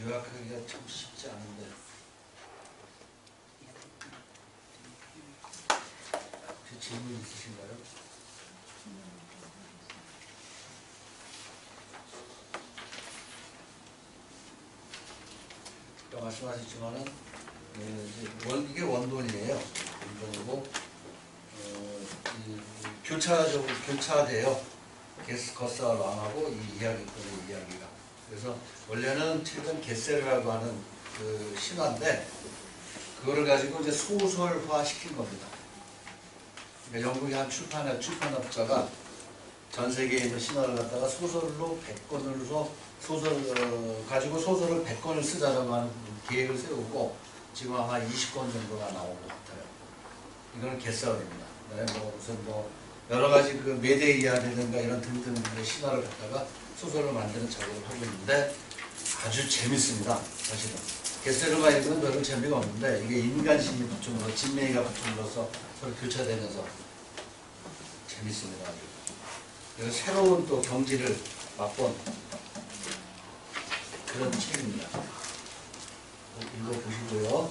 요약하기가 참 쉽지 않은데 혹시 질문 있으신가요? 말씀하셨지만은 이게 원본이에요. 원본이고 교차돼요. 겉사울 왕하고 이 이야기꾼의 이야기가. 그래서 원래는 최근 겟세르라고 하는 그 신화인데 그거를 가지고 이제 소설화 시킨 겁니다. 그러니까 영국의 한 출판업자가 전 세계에 있는 신화를 갖다가 소설로 100권으로 가지고 소설을 100권을 쓰자라고 하는 계획을 세우고 지금 아마 20권 정도가 나온 것 같아요. 이거는 겟사울입니다. 무슨 여러 가지 그 메데 이야기라든가 이런 등등의 신화를 갖다가 소설을 만드는 작업을 하고 있는데 아주 재밌습니다. 사실은 겟세르가 읽으면 별로 재미가 없는데 이게 인간심이 붙음으로 진메이가 붙음으로써 서로 교차되면서 재밌습니다. 아주. 그래서 새로운 또 경지를 맛본 그런 책입니다. 읽어보시고요.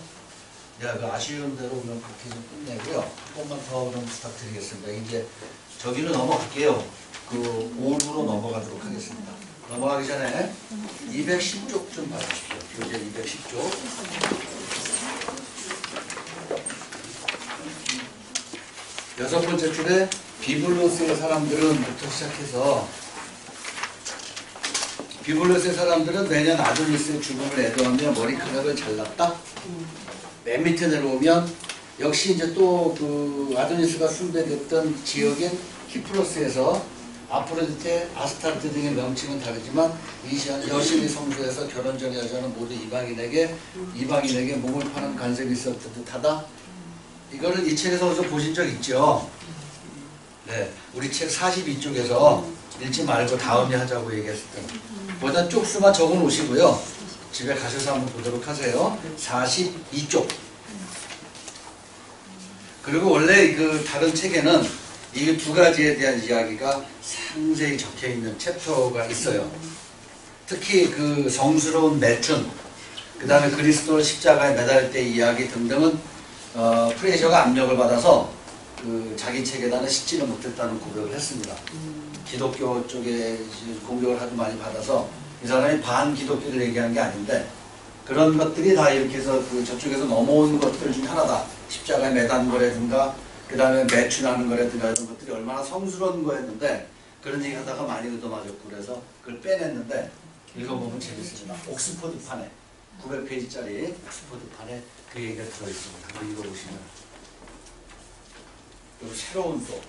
내가 그 아쉬운 대로 그럼 그렇게 좀 끝내고요. 한 번만 더 그럼 부탁드리겠습니다. 이제 저기로 넘어갈게요. 그 5루로 넘어가도록 하겠습니다. 넘어가기 전에 210쪽 좀 봐주십시오. 교재 210쪽. 여섯 번째 줄에 비블로스의 사람들은부터 시작해서 비블로스의 사람들은 매년 아도니스의 죽음을 애도하며 머리카락을 잘랐다. 맨 밑에 내려오면 역시 이제 또 그 아도니스가 숭배됐던 지역인 키프로스에서 아프로디테, 아스타르테 등의 명칭은 다르지만 이 여신의 성소에서 결혼 전 여자는 모두 이방인에게 몸을 파는 간섭이 있었던 듯하다. 이거를 이 책에서 어디서 보신 적 있죠? 네, 우리 책 42쪽에서 읽지 말고 다음에 하자고 얘기했을 때 보다 쪽수만 적어 놓으시고요. 집에 가셔서 한번 보도록 하세요. 42쪽. 그리고 원래 그 다른 책에는 이 두 가지에 대한 이야기가 상세히 적혀 있는 챕터가 있어요. 특히 그 성스러운 매춘, 그 다음에 그리스도 십자가에 매달 때 이야기 등등은 프레이저가 압력을 받아서 그 자기 책에다는 싣지를 못했다는 고백을 했습니다. 기독교 쪽에 공격을 하도 많이 받아서 이 사람이 반기독교를 얘기한 게 아닌데 그런 것들이 다 이렇게 해서 그 저쪽에서 넘어온 것들 중 하나다. 십자가에 매단 거라든가 그 다음에 매춘하는 거라든가 이런 것들이 얼마나 성스러운 거였는데 그런 얘기 하다가 많이 얻어맞았고 그래서 그걸 빼냈는데 읽어보면 재밌습니다. 옥스퍼드판에 900페이지짜리 옥스퍼드판에 그 얘기가 들어있습니다. 그거 읽어보시면 그리고 새로운 또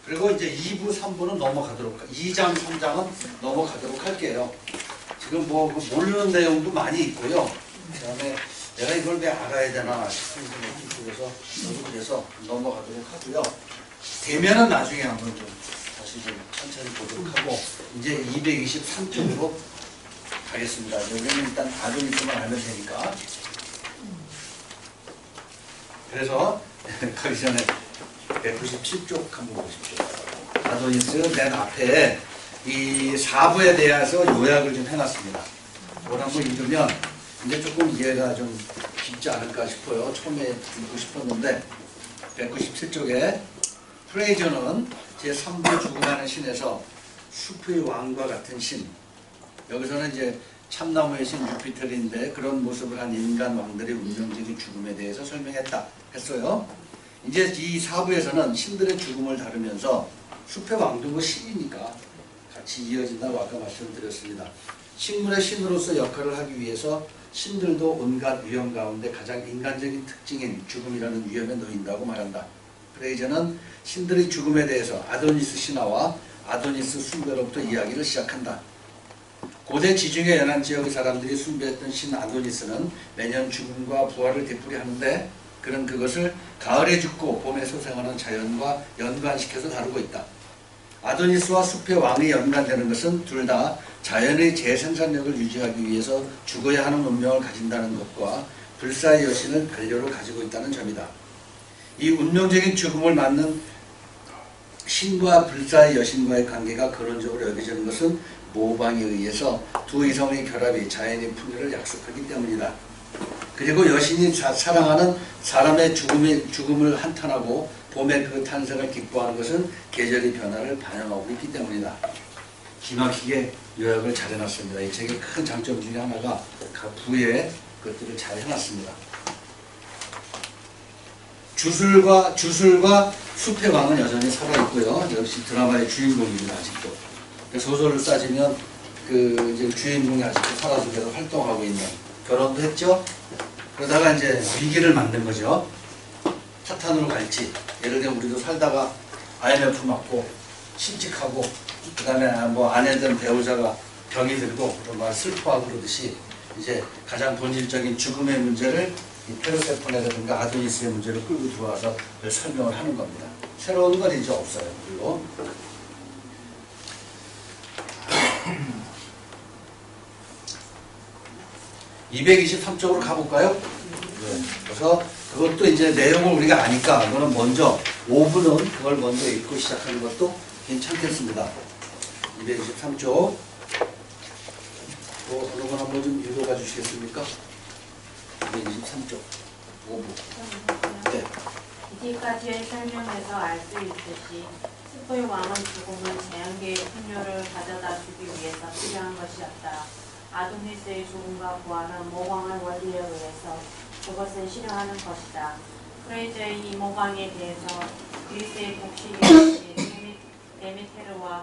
그리고 이제 2부, 3부는 넘어가도록 2장, 3장은 넘어가도록 할게요. 지금 뭐 모르는 내용도 많이 있고요. 그 다음에 내가 이걸 왜 알아야 되나 싶은 생각이 들어서 넘어가도록 하고요. 되면은 나중에 한번 좀 다시 좀 천천히 보도록 하고 이제 223쪽으로 가겠습니다. 여기는 일단 아도니스만 알면 되니까. 그래서 가기 전에 197쪽 한번 보십시오. 아도니스 맨 앞에 이 4부에 대해서 요약을 좀 해놨습니다. 그걸 한번 읽으면 이제 조금 이해가 좀 깊지 않을까 싶어요. 처음에 읽고 싶었는데 197쪽에 프레이저는 제3부 죽음하는 신에서 숲의 왕과 같은 신, 여기서는 이제 참나무의 신 유피터인데 그런 모습을 한 인간 왕들의 운명적인 죽음에 대해서 설명했다 했어요. 이제 이 4부에서는 신들의 죽음을 다루면서 숲의 왕도 뭐 신이니까 같이 이어진다고 아까 말씀드렸습니다. 식물의 신으로서 역할을 하기 위해서 신들도 온갖 위험 가운데 가장 인간적인 특징인 죽음이라는 위험에 놓인다고 말한다. 프레이저는 신들의 죽음에 대해서 아도니스 신화와 아도니스 숭배로부터 이야기를 시작한다. 고대 지중해 연안 지역의 사람들이 숭배했던 신 아도니스는 매년 죽음과 부활을 되풀이하는데 그는 그것을 가을에 죽고 봄에 소생하는 자연과 연관시켜서 다루고 있다. 아도니스와 숲의 왕이 연관되는 것은 둘 다 자연의 재생산력을 유지하기 위해서 죽어야 하는 운명을 가진다는 것과 불사의 여신을 반려로 가지고 있다는 점이다. 이 운명적인 죽음을 맞는 신과 불사의 여신과의 관계가 근원적으로 여겨지는 것은 모방에 의해서 두 이성의 결합이 자연의 풍요를 약속하기 때문이다. 그리고 여신이 사랑하는 사람의 죽음을 한탄하고 봄의 그 탄생을 기뻐하는 것은 계절의 변화를 반영하고 있기 때문이다. 기막히게 요약을 잘 해놨습니다. 이 책의 큰 장점 중에 하나가 각 부의 것들을 잘 해놨습니다. 주술과 숲의 왕은 여전히 살아있고요. 역시 드라마의 주인공입니다. 아직도. 소설을 따지면 그 이제 주인공이 아직도 살아서 계속 활동하고 있는, 결혼도 했죠. 그러다가 이제 위기를 만든 거죠. 사탄으로 갈지. 예를 들면 우리도 살다가 IMF 맞고 심직하고 그 다음에 뭐 아내든 배우자가 병이 들고 막 슬퍼하고 그러듯이 이제 가장 본질적인 죽음의 문제를 이 페르세포네라든가 아도니스의 문제를 끌고 들어와서 설명을 하는 겁니다. 새로운 건 이제 없어요. 그리고 223쪽으로 가볼까요? 네. 그래서 그것도 이제 내용을 우리가 아니까 그거는 먼저 5부는 그걸 먼저 읽고 시작하는 것도 괜찮겠습니다. 223쪽 어느 분 한번 좀 읽어봐 주시겠습니까? 223쪽 5부. 네. 이제까지의 설명에서 알 수 있듯이 숲의 왕은 죽음은 자연계의 풍요를 가져다 주기 위해서 필요한 것이었다. 아도니스의 죽음과 부활은 모방의 원리에 의해서 그것을 실현하는 것이다. 프레이저의 이 모방에 대해서 그리스의 복식의 여신 데메테르와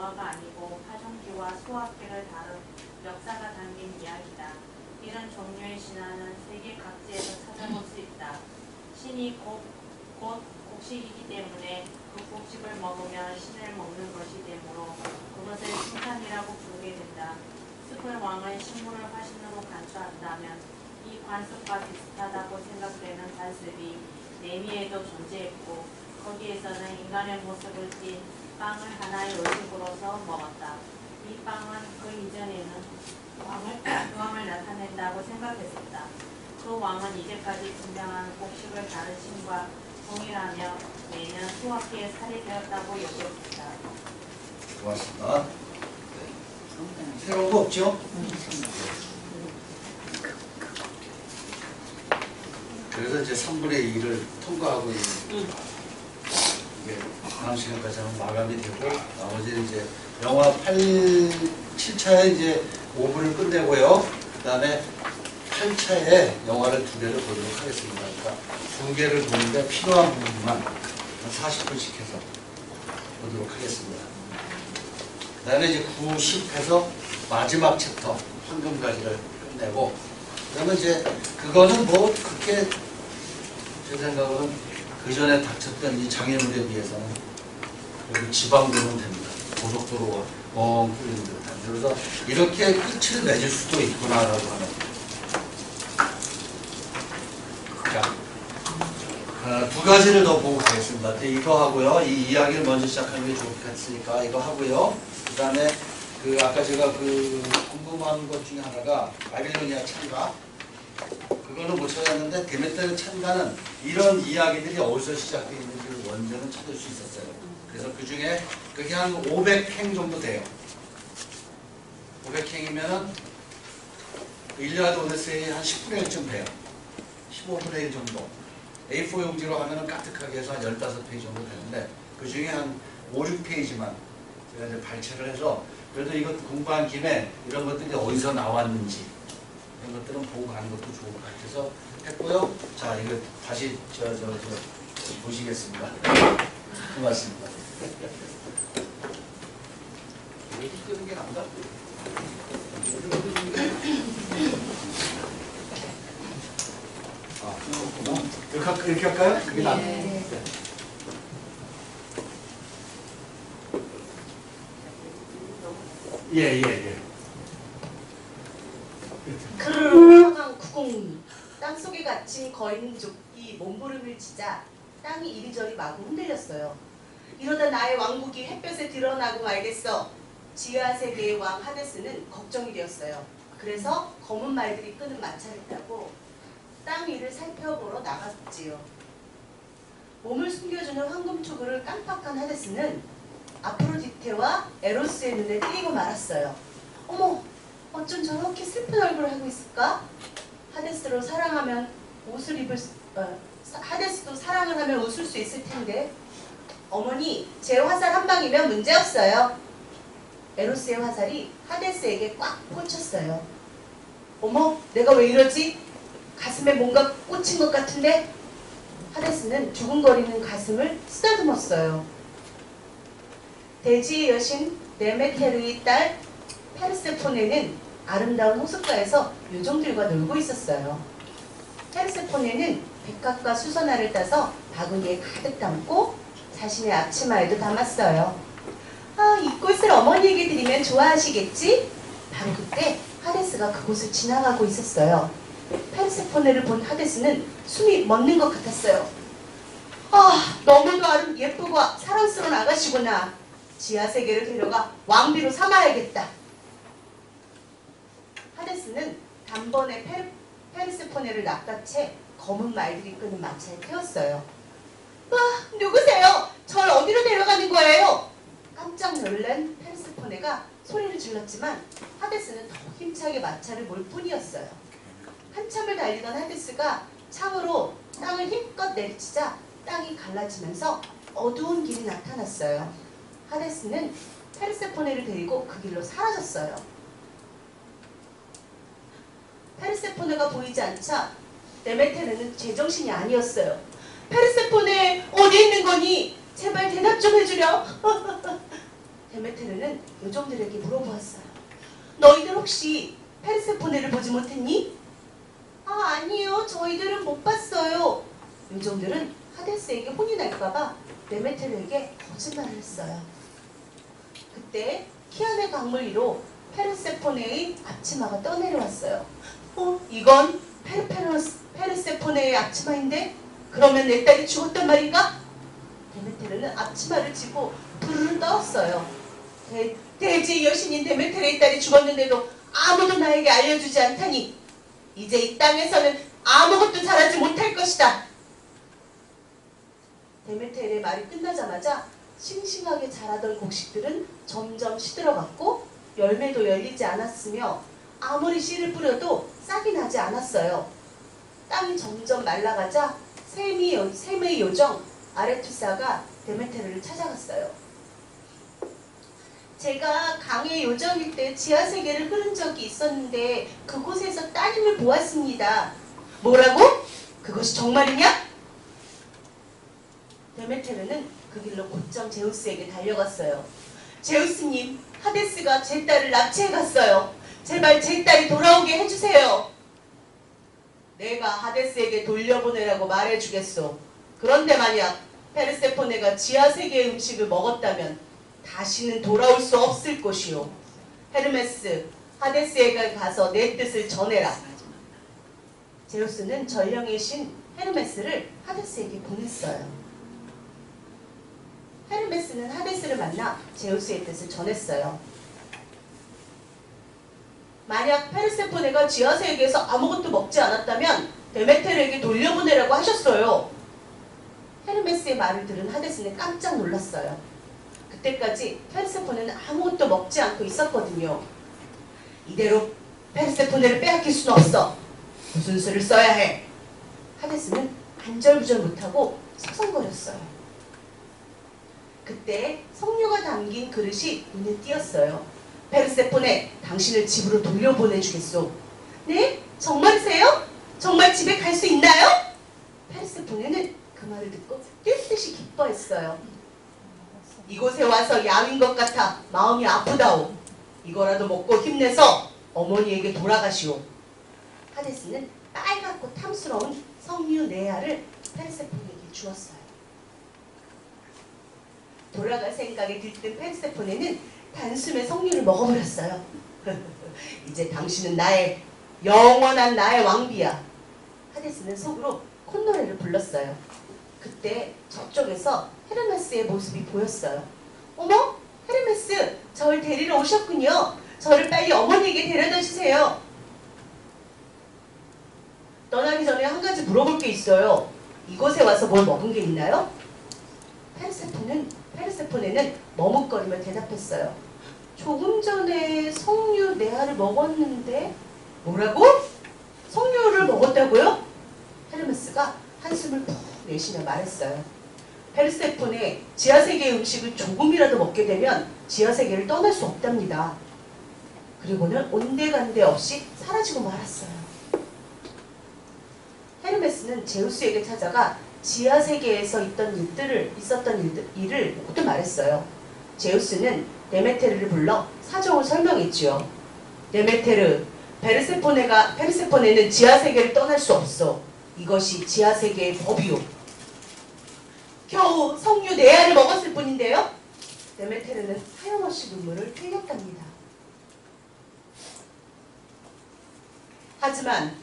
동화가 아니고 파종기와 수학계를 다룬 역사가 담긴 이야기다. 이런 종류의 신화는 세계 각지에서 찾아볼 수 있다. 신이 곧 곡식이기 때문에 그 곡식을 먹으면 신을 먹는 것이 되므로 그것을 신상이라고 부르게 된다. 숲의 왕은 식물을 화신으로 간수한다면 이 관습과 비슷하다고 생각되는 관습이 내미에도 존재했고 거기에서는 인간의 모습을 띤 빵을 하나의 의식으로서 먹었다. 이 빵은 그 이전에는 왕을 나타낸다고 생각했었다. 그 왕은 이제까지 등장한 곡식을 다른 신과 동일하며 매년 수학기에 살해되었다고 여겼다. 고맙습니다. 네. 새로운 거 없죠? 그래서 이제 3분의 2를 통과하고 있는 이게 다음 시간까지 하면 마감이 되고 나머지는 이제 영화 7차에 이제 5분을 끝내고요. 그 다음에 8차에 영화를 2개를 보도록 하겠습니다. 그러니까 2개를 보는데 필요한 부분만 40분씩 해서 보도록 하겠습니다. 그 다음에 이제 9, 10해서 마지막 챕터 황금가지를 끝내고 그러면 이제 그거는 뭐 그렇게 제 생각은 그 전에 닥쳤던 이 장애물에 비해서는 여기 지방도는 됩니다. 고속도로가 뻥 뚫리는 듯한. 그래서 이렇게 끝을 맺을 수도 있구나라고 하는. 자, 2가지를 더 보고 가겠습니다. 이거 하고요. 이 이야기를 먼저 시작하는 게 좋겠으니까 이거 하고요. 그 다음에 아까 제가 궁금한 것 중에 하나가 바빌로니아 찬가. 그거는 못 찾았는데 데메테르 찬가는 이런 이야기들이 어디서 시작되어 있는지 원전은 찾을 수 있었어요. 그래서 그 중에 그게 한 500행 정도 돼요. 500행이면은 일리아드 오데세이 한 10분의 1쯤 돼요. 15분의 1 정도. A4 용지로 하면은 까뜩하게 해서 한 15페이지 정도 되는데 그 중에 한 5, 6페이지만 제가 이제 발췌를 해서 그래도 이거 공부한 김에 이런 것들이 어디서 나왔는지 이런 것들은 보고 가는 것도 좋을 것 같아서 했고요. 자, 이거 다시 보시겠습니다. 고맙습니다. 여기 끄는 게 나온다. 이렇게 할까요? 그게 나. 네. 예. 크르르 구공 땅속에 갇힌 거인족이 몸부림을 치자 땅이 이리저리 마구 흔들렸어요. 이러다 나의 왕국이 햇볕에 드러나고 말겠어. 지하 세계의 왕 하데스는 걱정이 되었어요. 그래서 검은 말들이 끄는 마차를 타고 땅 위를 살펴보러 나갔지요. 몸을 숨겨주는 황금초구를 깜빡한 하데스는 아프로디테와 에로스의 눈에 띄고 말았어요. 어머, 어쩜 저렇게 슬픈 얼굴을 하고 있을까? 하데스도 사랑을 하면 웃을 수 있을 텐데. 어머니, 제 화살 한 방이면 문제없어요. 에로스의 화살이 하데스에게 꽉 꽂혔어요. 어머, 내가 왜 이러지? 가슴에 뭔가 꽂힌 것 같은데? 하데스는 두근거리는 가슴을 쓰다듬었어요. 대지의 여신 데메테르의 딸 페르세포네는 아름다운 호숫가에서 요정들과 놀고 있었어요. 페르세포네는 백합과 수선화를 따서 바구니에 가득 담고 자신의 앞치마에도 담았어요. 아, 이 꽃을 어머니에게 드리면 좋아하시겠지? 바로 그때 하데스가 그곳을 지나가고 있었어요. 페르세포네를 본 하데스는 숨이 멎는 것 같았어요. 아, 너무도 예쁘고 사랑스러운 아가씨구나. 지하세계를 데려가 왕비로 삼아야겠다. 하데스는 단번에 페르세포네를 낚아채 검은 말들이 끄는 마차에 태웠어요. 와, 누구세요? 절 어디로 데려가는 거예요? 깜짝 놀란 페르세포네가 소리를 질렀지만 하데스는 더 힘차게 마차를 몰 뿐이었어요. 한참을 달리던 하데스가 창으로 땅을 힘껏 내리치자 땅이 갈라지면서 어두운 길이 나타났어요. 하데스는 페르세포네를 데리고 그 길로 사라졌어요. 페르세포네가 보이지 않자 데메테르는 제정신이 아니었어요. 페르세포네, 어디 있는 거니? 제발 대답 좀 해주렴. 데메테르는 요정들에게 물어보았어요. 너희들 혹시 페르세포네를 보지 못했니? 아니요. 저희들은 못 봤어요. 요정들은 하데스에게 혼이 날까봐 데메테르에게 거짓말을 했어요. 그때 키안의 강물 위로 페르세포네의 앞치마가 떠내려왔어요. 이건 페르세포네의 앞치마인데? 그러면 내 딸이 죽었단 말인가? 데메테르는 앞치마를 쥐고 부르르 떨었어요. 대지의 여신인 데메테르의 딸이 죽었는데도 아무도 나에게 알려주지 않다니 이제 이 땅에서는 아무것도 잘하지 못할 것이다. 데메테르의 말이 끝나자마자 싱싱하게 자라던 곡식들은 점점 시들어갔고 열매도 열리지 않았으며 아무리 씨를 뿌려도 싹이 나지 않았어요. 땅이 점점 말라가자 셈의 요정 아레투사가 데메테르를 찾아갔어요. 제가 강의 요정일 때 지하세계를 흐른 적이 있었는데 그곳에서 따님을 보았습니다. 뭐라고? 그것이 정말이냐? 데메테르는 그 길로 곧장 제우스에게 달려갔어요. 제우스님, 하데스가 제 딸을 납치해갔어요. 제발 제 딸이 돌아오게 해주세요. 내가 하데스에게 돌려보내라고 말해주겠소. 그런데 만약 페르세포네가 지하세계의 음식을 먹었다면 다시는 돌아올 수 없을 것이요. 헤르메스, 하데스에게 가서 내 뜻을 전해라. 제우스는 전령의 신 헤르메스를 하데스에게 보냈어요. 헤르메스는 하데스를 만나 제우스의 뜻을 전했어요. 만약 페르세포네가 지하세계에서 아무것도 먹지 않았다면 데메테르에게 돌려보내라고 하셨어요. 헤르메스의 말을 들은 하데스는 깜짝 놀랐어요. 그때까지 페르세포네는 아무것도 먹지 않고 있었거든요. 이대로 페르세포네를 빼앗길 수는 없어. 무슨 수를 써야 해? 하데스는 안절부절 못하고 서성거렸어요. 그때 석류가 담긴 그릇이 눈에 띄었어요. 페르세포네, 당신을 집으로 돌려보내주겠소. 네? 정말이세요? 정말 집에 갈 수 있나요? 페르세포네는 그 말을 듣고 뛸 듯이 기뻐했어요. 이곳에 와서 양인 것 같아 마음이 아프다오. 이거라도 먹고 힘내서 어머니에게 돌아가시오. 하데스는 빨갛고 탐스러운 석류 네알을 페르세포네에게 주었어요. 돌아갈 생각에 들뜬 페르세포네는 단숨에 석류를 먹어버렸어요. 이제 당신은 나의 영원한 나의 왕비야. 하데스는 속으로 콧노래를 불렀어요. 그때 저쪽에서 헤르메스의 모습이 보였어요. 어머, 헤르메스, 저를 데리러 오셨군요. 저를 빨리 어머니에게 데려다 주세요. 떠나기 전에 한 가지 물어볼 게 있어요. 이곳에 와서 뭘 먹은 게 있나요? 페르세포네는 머뭇거리며 대답했어요. 조금 전에 석류 네알을 먹었는데. 뭐라고? 석류를 먹었다고요? 헤르메스가 한숨을 푹 내쉬며 말했어요. 페르세포네, 지하세계의 음식을 조금이라도 먹게 되면 지하세계를 떠날 수 없답니다. 그리고는 온데간데 없이 사라지고 말았어요. 헤르메스는 제우스에게 찾아가 지하세계에서 있었던 일을 모두 말했어요. 제우스는 데메테르를 불러 사정을 설명했지요. 데메테르, 페르세포네는 지하세계를 떠날 수 없어. 이것이 지하세계의 법이오. 겨우 석류 네알을 먹었을 뿐인데요. 데메테르는 하염없이 눈물을 흘렸답니다. 하지만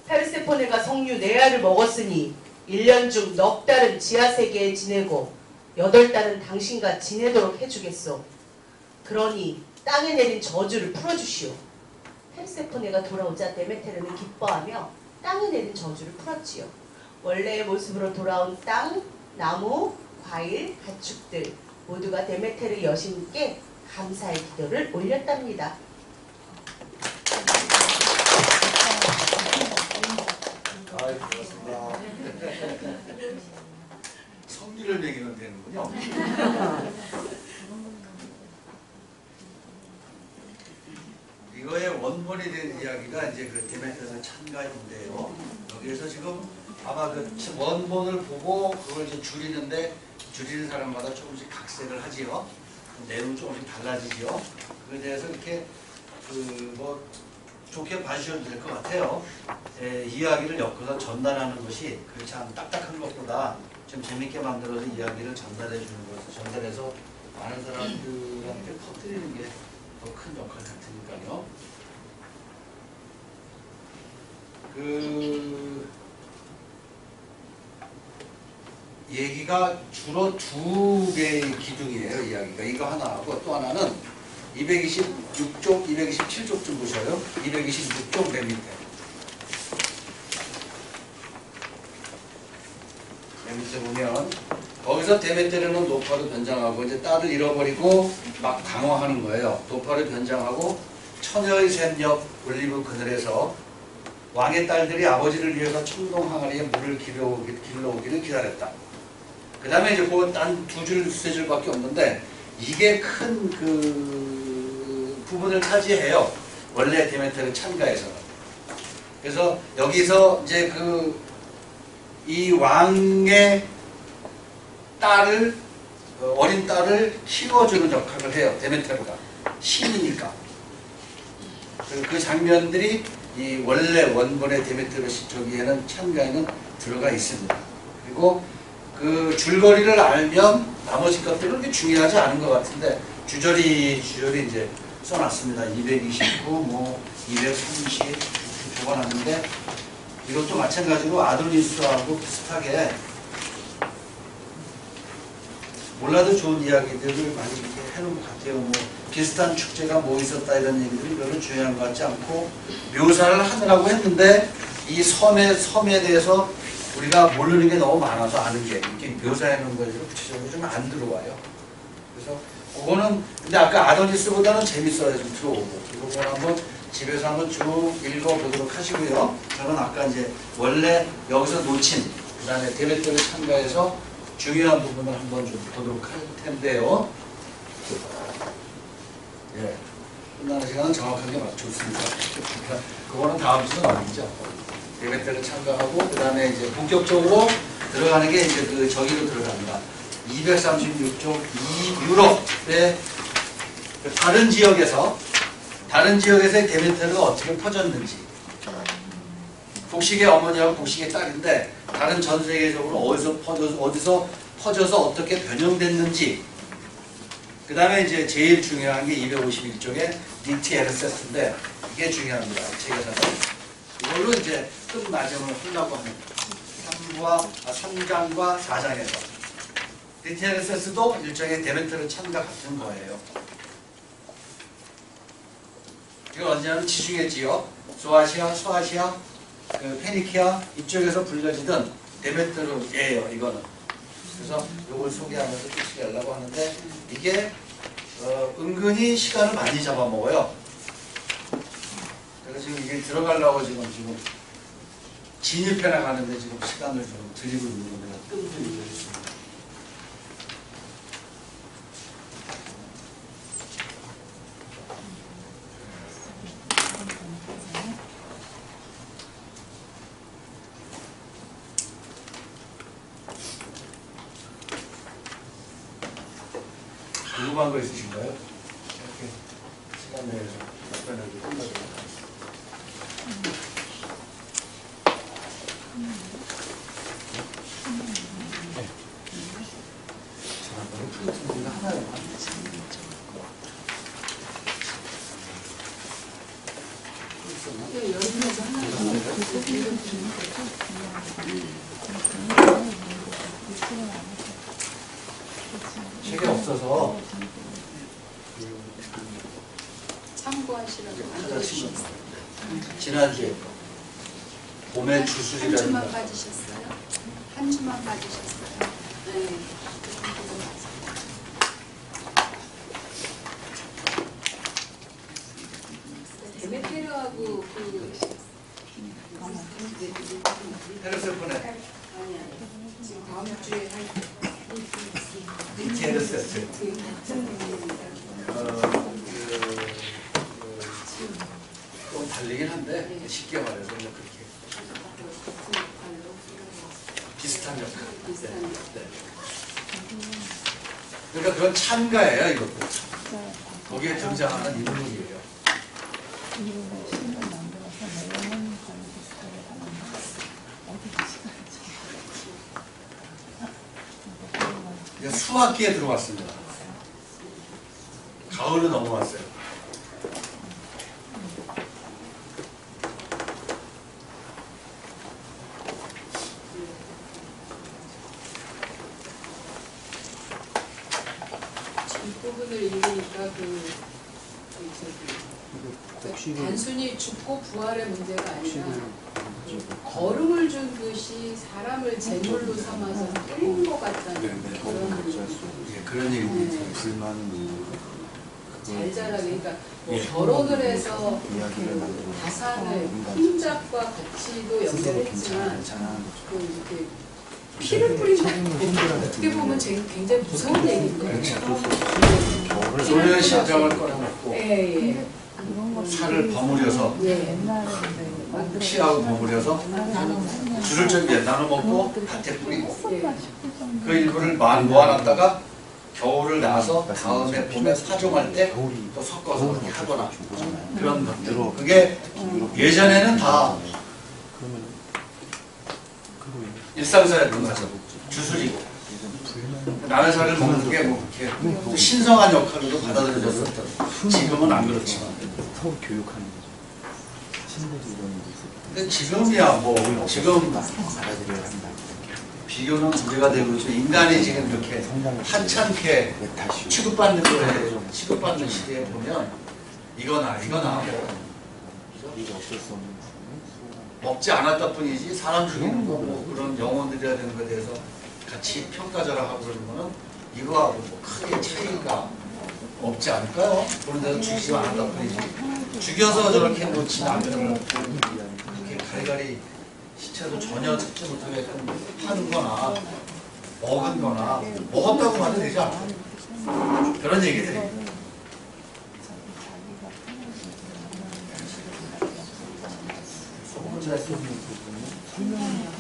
페르세포네가 석류 네알을 먹었으니 1년 중 넉 달은 지하세계에 지내고 8달은 당신과 지내도록 해주겠소. 그러니 땅에 내린 저주를 풀어주시오. 페르세포네가 돌아오자 데메테르는 기뻐하며 땅에 내린 저주를 풀었지요. 원래의 모습으로 돌아온 땅, 나무, 과일, 가축들 모두가 데메테르 여신께 감사의 기도를 올렸답니다. 아이, 고맙습니다. 성질을 매기면 되는군요. 이거의 원본이 된 이야기가 이제 그 데메테르 찬가인데요. 여기에서 지금 아마 그 원본을 보고 그걸 이제 줄이는 사람마다 조금씩 각색을 하지요. 내용이 조금씩 달라지죠. 그에 대해서 이렇게 뭐 좋게 봐주셔도 될 것 같아요. 이야기를 엮어서 전달하는 것이 그렇지 않은 딱딱한 것보다 좀 재밌게 만들어서 이야기를 전달해 주는 것을 전달해서 많은 사람들한테 퍼뜨리는 게 더 큰 역할 같으니까요. 얘기가 주로 두 개의 기둥이에요. 이야기가 이거 하나하고 또 하나는 226쪽, 227쪽 좀 보셔요. 226쪽 맨 밑에. 맨 밑에 보면 거기서 데메테르는 노파로 변장하고 이제 딸을 잃어버리고 막 강화하는 거예요. 노파를 변장하고 처녀의 샘역 올리브 그늘에서 왕의 딸들이 아버지를 위해서 청동 항아리에 물을 길러오기를 기다렸다. 그 다음에 이제 딴두 줄, 세 줄밖에 없는데 이게 큰 부분을 차지해요. 원래 데메테르 찬가에서는. 그래서 여기서 이제 이 왕의 딸을, 어린 딸을 키워주는 역할을 해요. 데메테르가. 신이니까. 그 장면들이 이 원래 원본의 데메테르 저기에는 찬가에는 들어가 있습니다. 그리고 그 줄거리를 알면 나머지 것들은 그렇게 중요하지 않은 것 같은데 주저리 이제 써놨습니다. 229, 뭐 230 적어놨는데 이것도 마찬가지로 아도니스하고 비슷하게 몰라도 좋은 이야기들을 많이 이렇게 해놓은 것 같아요. 뭐 비슷한 축제가 뭐 있었다 이런 얘기들이 별로 중요한 것 같지 않고 묘사를 하느라고 했는데 이 섬에 대해서 우리가 모르는 게 너무 많아서 아는 게 이렇게 묘사해놓은 거에 구체적으로 좀 안 들어와요. 그래서 그거는 근데 아까 아도니스보다는 재밌어요. 좀 들어오고 그걸 한번 집에서 한번 쭉 읽어보도록 하시고요. 저는 아까 이제 원래 여기서 놓친 그 다음에 데메테르 찬가에서 중요한 부분을 한번 좀 보도록 할 텐데요. 예, 끝나는 시간은 정확하게 맞췄습니다. 그거는 다음 주는 아니죠. 데메테르 참가하고 그 다음에 이제 본격적으로 들어가는 게 이제 저기로 들어갑니다. 236쪽 유럽의 다른 지역에서의 데메테르가 어떻게 퍼졌는지. 곡식의 어머니하고 곡식의 딸인데 다른 전 세계적으로 어디서 퍼져서 어떻게 변형됐는지. 그 다음에 이제 제일 중요한 게 251쪽의 니티에르세스인데 이게 중요합니다. 책에서는. 이걸로 이제 끝마점을 하려고 하는 3장과 4장에서 니티에르세스도 일종의 데메테르 찬과 같은 거예요. 이건 언제냐면 지중해 지역, 소아시아, 페니키아 이쪽에서 불려지던 데메테르예요. 이거는. 그래서 이걸 소개하면서 끝이 내려고 하는데 이게 은근히 시간을 많이 잡아먹어요. 제가 지금 이게 들어가려고 지금 진입해 나가는데 지금 시간을 좀 들이고 있는 건데 끈들이고 있습니다. 궁금한 거 있으신가요? 이렇게 시간 내에서 답변하기 끝나도록 지난번에 프린트가 하나요? 여름에서 책이 없어서 참고하시라고 만들어주셨어요. 지난주에 봄의 한 주술이라는 주만 거 빠지셨어요? 한 주만 빠지셨어요? 네. 데메테르하고 헤르세포네 아니 지금 다음 주에 할 니티에르세스 좀 달리긴 한데 쉽게 말해서 그냥 그렇게 비슷한 역할. 비슷한 네. 그러니까 그건 찬가예요. 이것도 거기에 등장하는 인물이에요. 이제 수학기에 들어왔습니다. 가을로 넘어왔어요. 뒷부분을 읽으니까 단순히 죽고 부활의 문제가 아니라 걸음을 준 것이 사람을 제물로 삼아서 때린 것 같다는 그런 예, 그런 얘기입니다. 잘 자라게 그러니까 뭐 결혼을 해서 그 가상을 힘잡과 가치도 연결했지만 그 이렇게 피를 뿌린다 어떻게 보면 굉장히 무서운 얘기인데 소련의 심장을 꺼내놓고 예. 살을 버무려서 예. 피하고 버무려서 줄을 좀 나눠 먹고 밭에 뿌리고 그 일부를 모아놨다가 겨울을 나서 다음에 봄에 사종할 때 또 섞어서 그렇게 하거나 그런 것들. 그게 예전에는 다 일상생활인 거죠. 주술이고 남의 살을 먹는 게 뭐 그렇게 또 신성한 역할로 받아들여졌었던. 지금은 안 그렇지만. 서로 교육하는 거죠. 근데 지금이야 뭐 지금 받아들여야 한다. 비교는 문제가 되고 있죠. 인간이 지금 이렇게 하찮게 취급받는 거에 취급받는 시대에 보면 이거나 뭐 이게 어쩔 수 없는 먹지 않았다 뿐이지 사람 죽이는 거 뭐 그런 영혼들이라 되는 것에 대해서 같이 평가절하하고 그러는 거는 이거하고 뭐 크게 차이가 없지 않을까요? 그런 데서 죽이지 않았다 뿐이지 죽여서 저렇게 놓친 남편을 그렇게 가리가리 시체도 전혀 듣지 못하게 하는 거나 먹은 거나 먹었다고 봐도 되지 않아요? 그런 얘기들이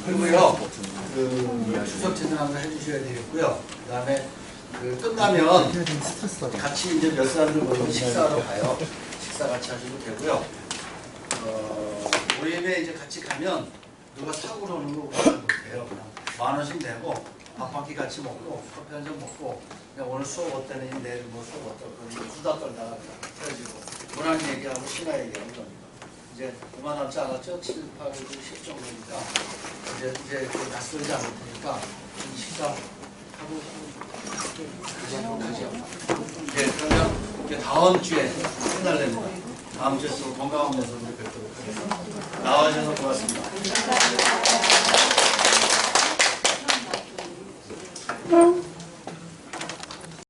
그리고요 그 추석 진행을 해주셔야 되겠고요. 그 다음에 그 끝나면 같이 이제 몇 사람들 모여서 식사하러 가요. 식사 같이 하셔도 되고요. 모임에 이제 같이 가면 누가 사고 그러는 거 못해요. 그냥 10,000원씩 내고 밥 한 끼 같이 먹고 커피 한 잔 먹고 그냥 오늘 수업 어땠느니 내일 뭐 수업 어떨거니 수다 떨다가 헤어지고 문학 얘기하고 신화 얘기하고 그럽니다. 이제 얼마 남지 않았죠? 7, 8, 9, 10 정도니까 이제 낯설지 않을 테니까 식사하고 가죠. 네, 그러면 이제 다음 주에 끝날랍니다. 다음 주에 또 건강한 모습으로 뵙도록 하겠습니다. 나와주셔서 고맙습니다.